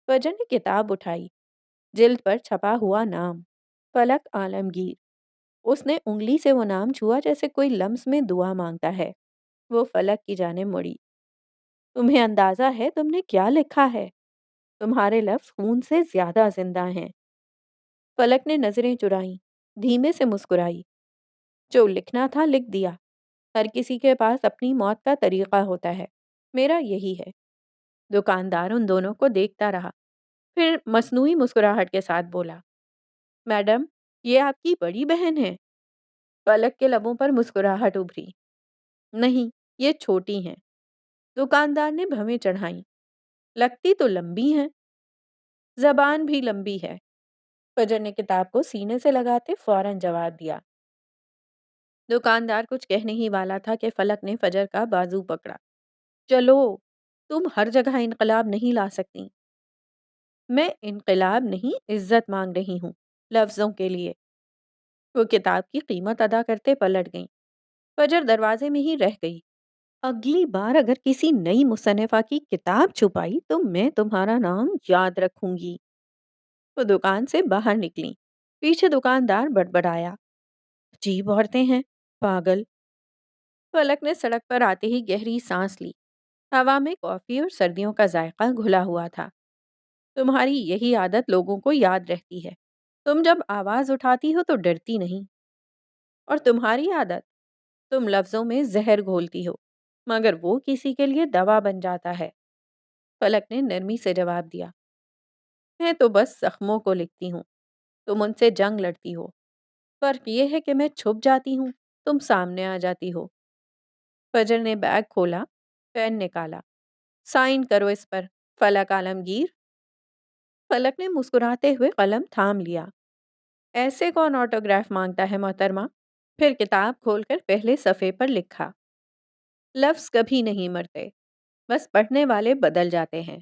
فجر نے کتاب اٹھائی۔ جلد پر چھپا ہوا نام، فلک عالمگیر۔ اس نے انگلی سے وہ نام چھوا جیسے کوئی لمس میں دعا مانگتا ہے۔ وہ فلک کی جانب مڑی۔ تمہیں اندازہ ہے تم نے کیا لکھا ہے؟ تمہارے لفظ خون سے زیادہ زندہ ہیں۔ فلک نے نظریں چرائیں، دھیمے سے مسکرائی۔ جو لکھنا تھا لکھ دیا۔ ہر کسی کے پاس اپنی موت کا طریقہ ہوتا ہے، میرا یہی ہے۔ دکاندار ان دونوں کو دیکھتا رہا، پھر مصنوعی مسکراہٹ کے ساتھ بولا، میڈم، یہ آپ کی بڑی بہن ہے؟ فلک کے لبوں پر مسکراہٹ ابھری۔ نہیں، یہ چھوٹی ہیں۔ دکاندار نے بھویں چڑھائیں۔ لگتی تو لمبی ہیں۔ زبان بھی لمبی ہے۔ فجر نے کتاب کو سینے سے لگاتے فوراً جواب دیا۔ دکاندار کچھ کہنے ہی والا تھا کہ فلک نے فجر کا بازو پکڑا۔ چلو، تم ہر جگہ انقلاب نہیں لا سکتی۔ میں انقلاب نہیں، عزت مانگ رہی ہوں، لفظوں کے لیے۔ وہ کتاب کی قیمت ادا کرتے پلٹ گئیں۔ فجر دروازے میں ہی رہ گئی۔ اگلی بار اگر کسی نئی مصنفہ کی کتاب چھپائی تو میں تمہارا نام یاد رکھوں گی۔ وہ دکان سے باہر نکلی۔ پیچھے دکاندار بڑبڑایا، عجیب عورتیں ہیں، پاگل۔ فلک نے سڑک پر آتے ہی گہری سانس لی۔ ہوا میں کافی اور سردیوں کا ذائقہ گھلا ہوا تھا۔ تمہاری یہی عادت لوگوں کو یاد رہتی ہے۔ تم جب آواز اٹھاتی ہو تو ڈرتی نہیں۔ اور تمہاری عادت، تم لفظوں میں زہر گھولتی ہو، مگر وہ کسی کے لیے دوا بن جاتا ہے۔ فلک نے نرمی سے جواب دیا، میں تو بس زخموں کو لکھتی ہوں، تم ان سے جنگ لڑتی ہو۔ فرق یہ ہے کہ میں چھپ جاتی ہوں، تم سامنے آ جاتی ہو۔ فجر نے بیگ کھولا، پین نکالا۔ سائن کرو اس پر، فلک عالمگیر۔ فلک نے مسکراتے ہوئے قلم تھام لیا۔ ایسے کون آٹوگراف مانگتا ہے محترمہ؟ پھر کتاب کھول کر پہلے صفحے پر لکھا، لفظ کبھی نہیں مرتے، بس پڑھنے والے بدل جاتے ہیں،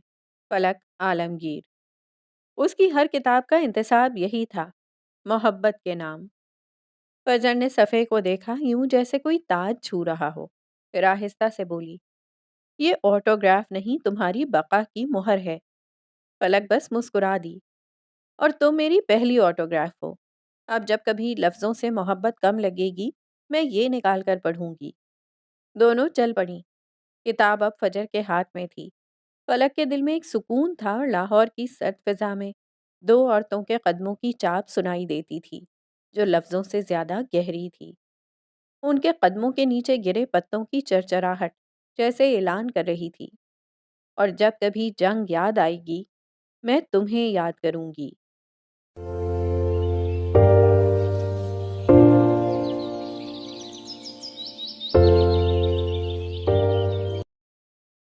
فلک عالمگیر۔ اس کی ہر کتاب کا انتصاب یہی تھا، محبت کے نام۔ فجر نے صفحے کو دیکھا، یوں جیسے کوئی تاج چھو رہا ہو، پھر آہستہ سے بولی، یہ آٹوگراف نہیں، تمہاری بقا کی مہر ہے۔ فلک بس مسکرا دی، اور تم میری پہلی آٹوگراف ہو۔ اب جب کبھی لفظوں سے محبت کم لگے گی، میں یہ نکال کر پڑھوں گی۔ دونوں چل پڑیں۔ کتاب اب فجر کے ہاتھ میں تھی۔ فلک کے دل میں ایک سکون تھا اور لاہور کی سرد فضا میں دو عورتوں کے قدموں کی چاپ سنائی دیتی تھی جو لفظوں سے زیادہ گہری تھی۔ ان کے قدموں کے نیچے گرے پتوں کی چرچراہٹ جیسے اعلان کر رہی تھی، اور جب کبھی جنگ یاد آئے گی، میں تمہیں یاد کروں گی۔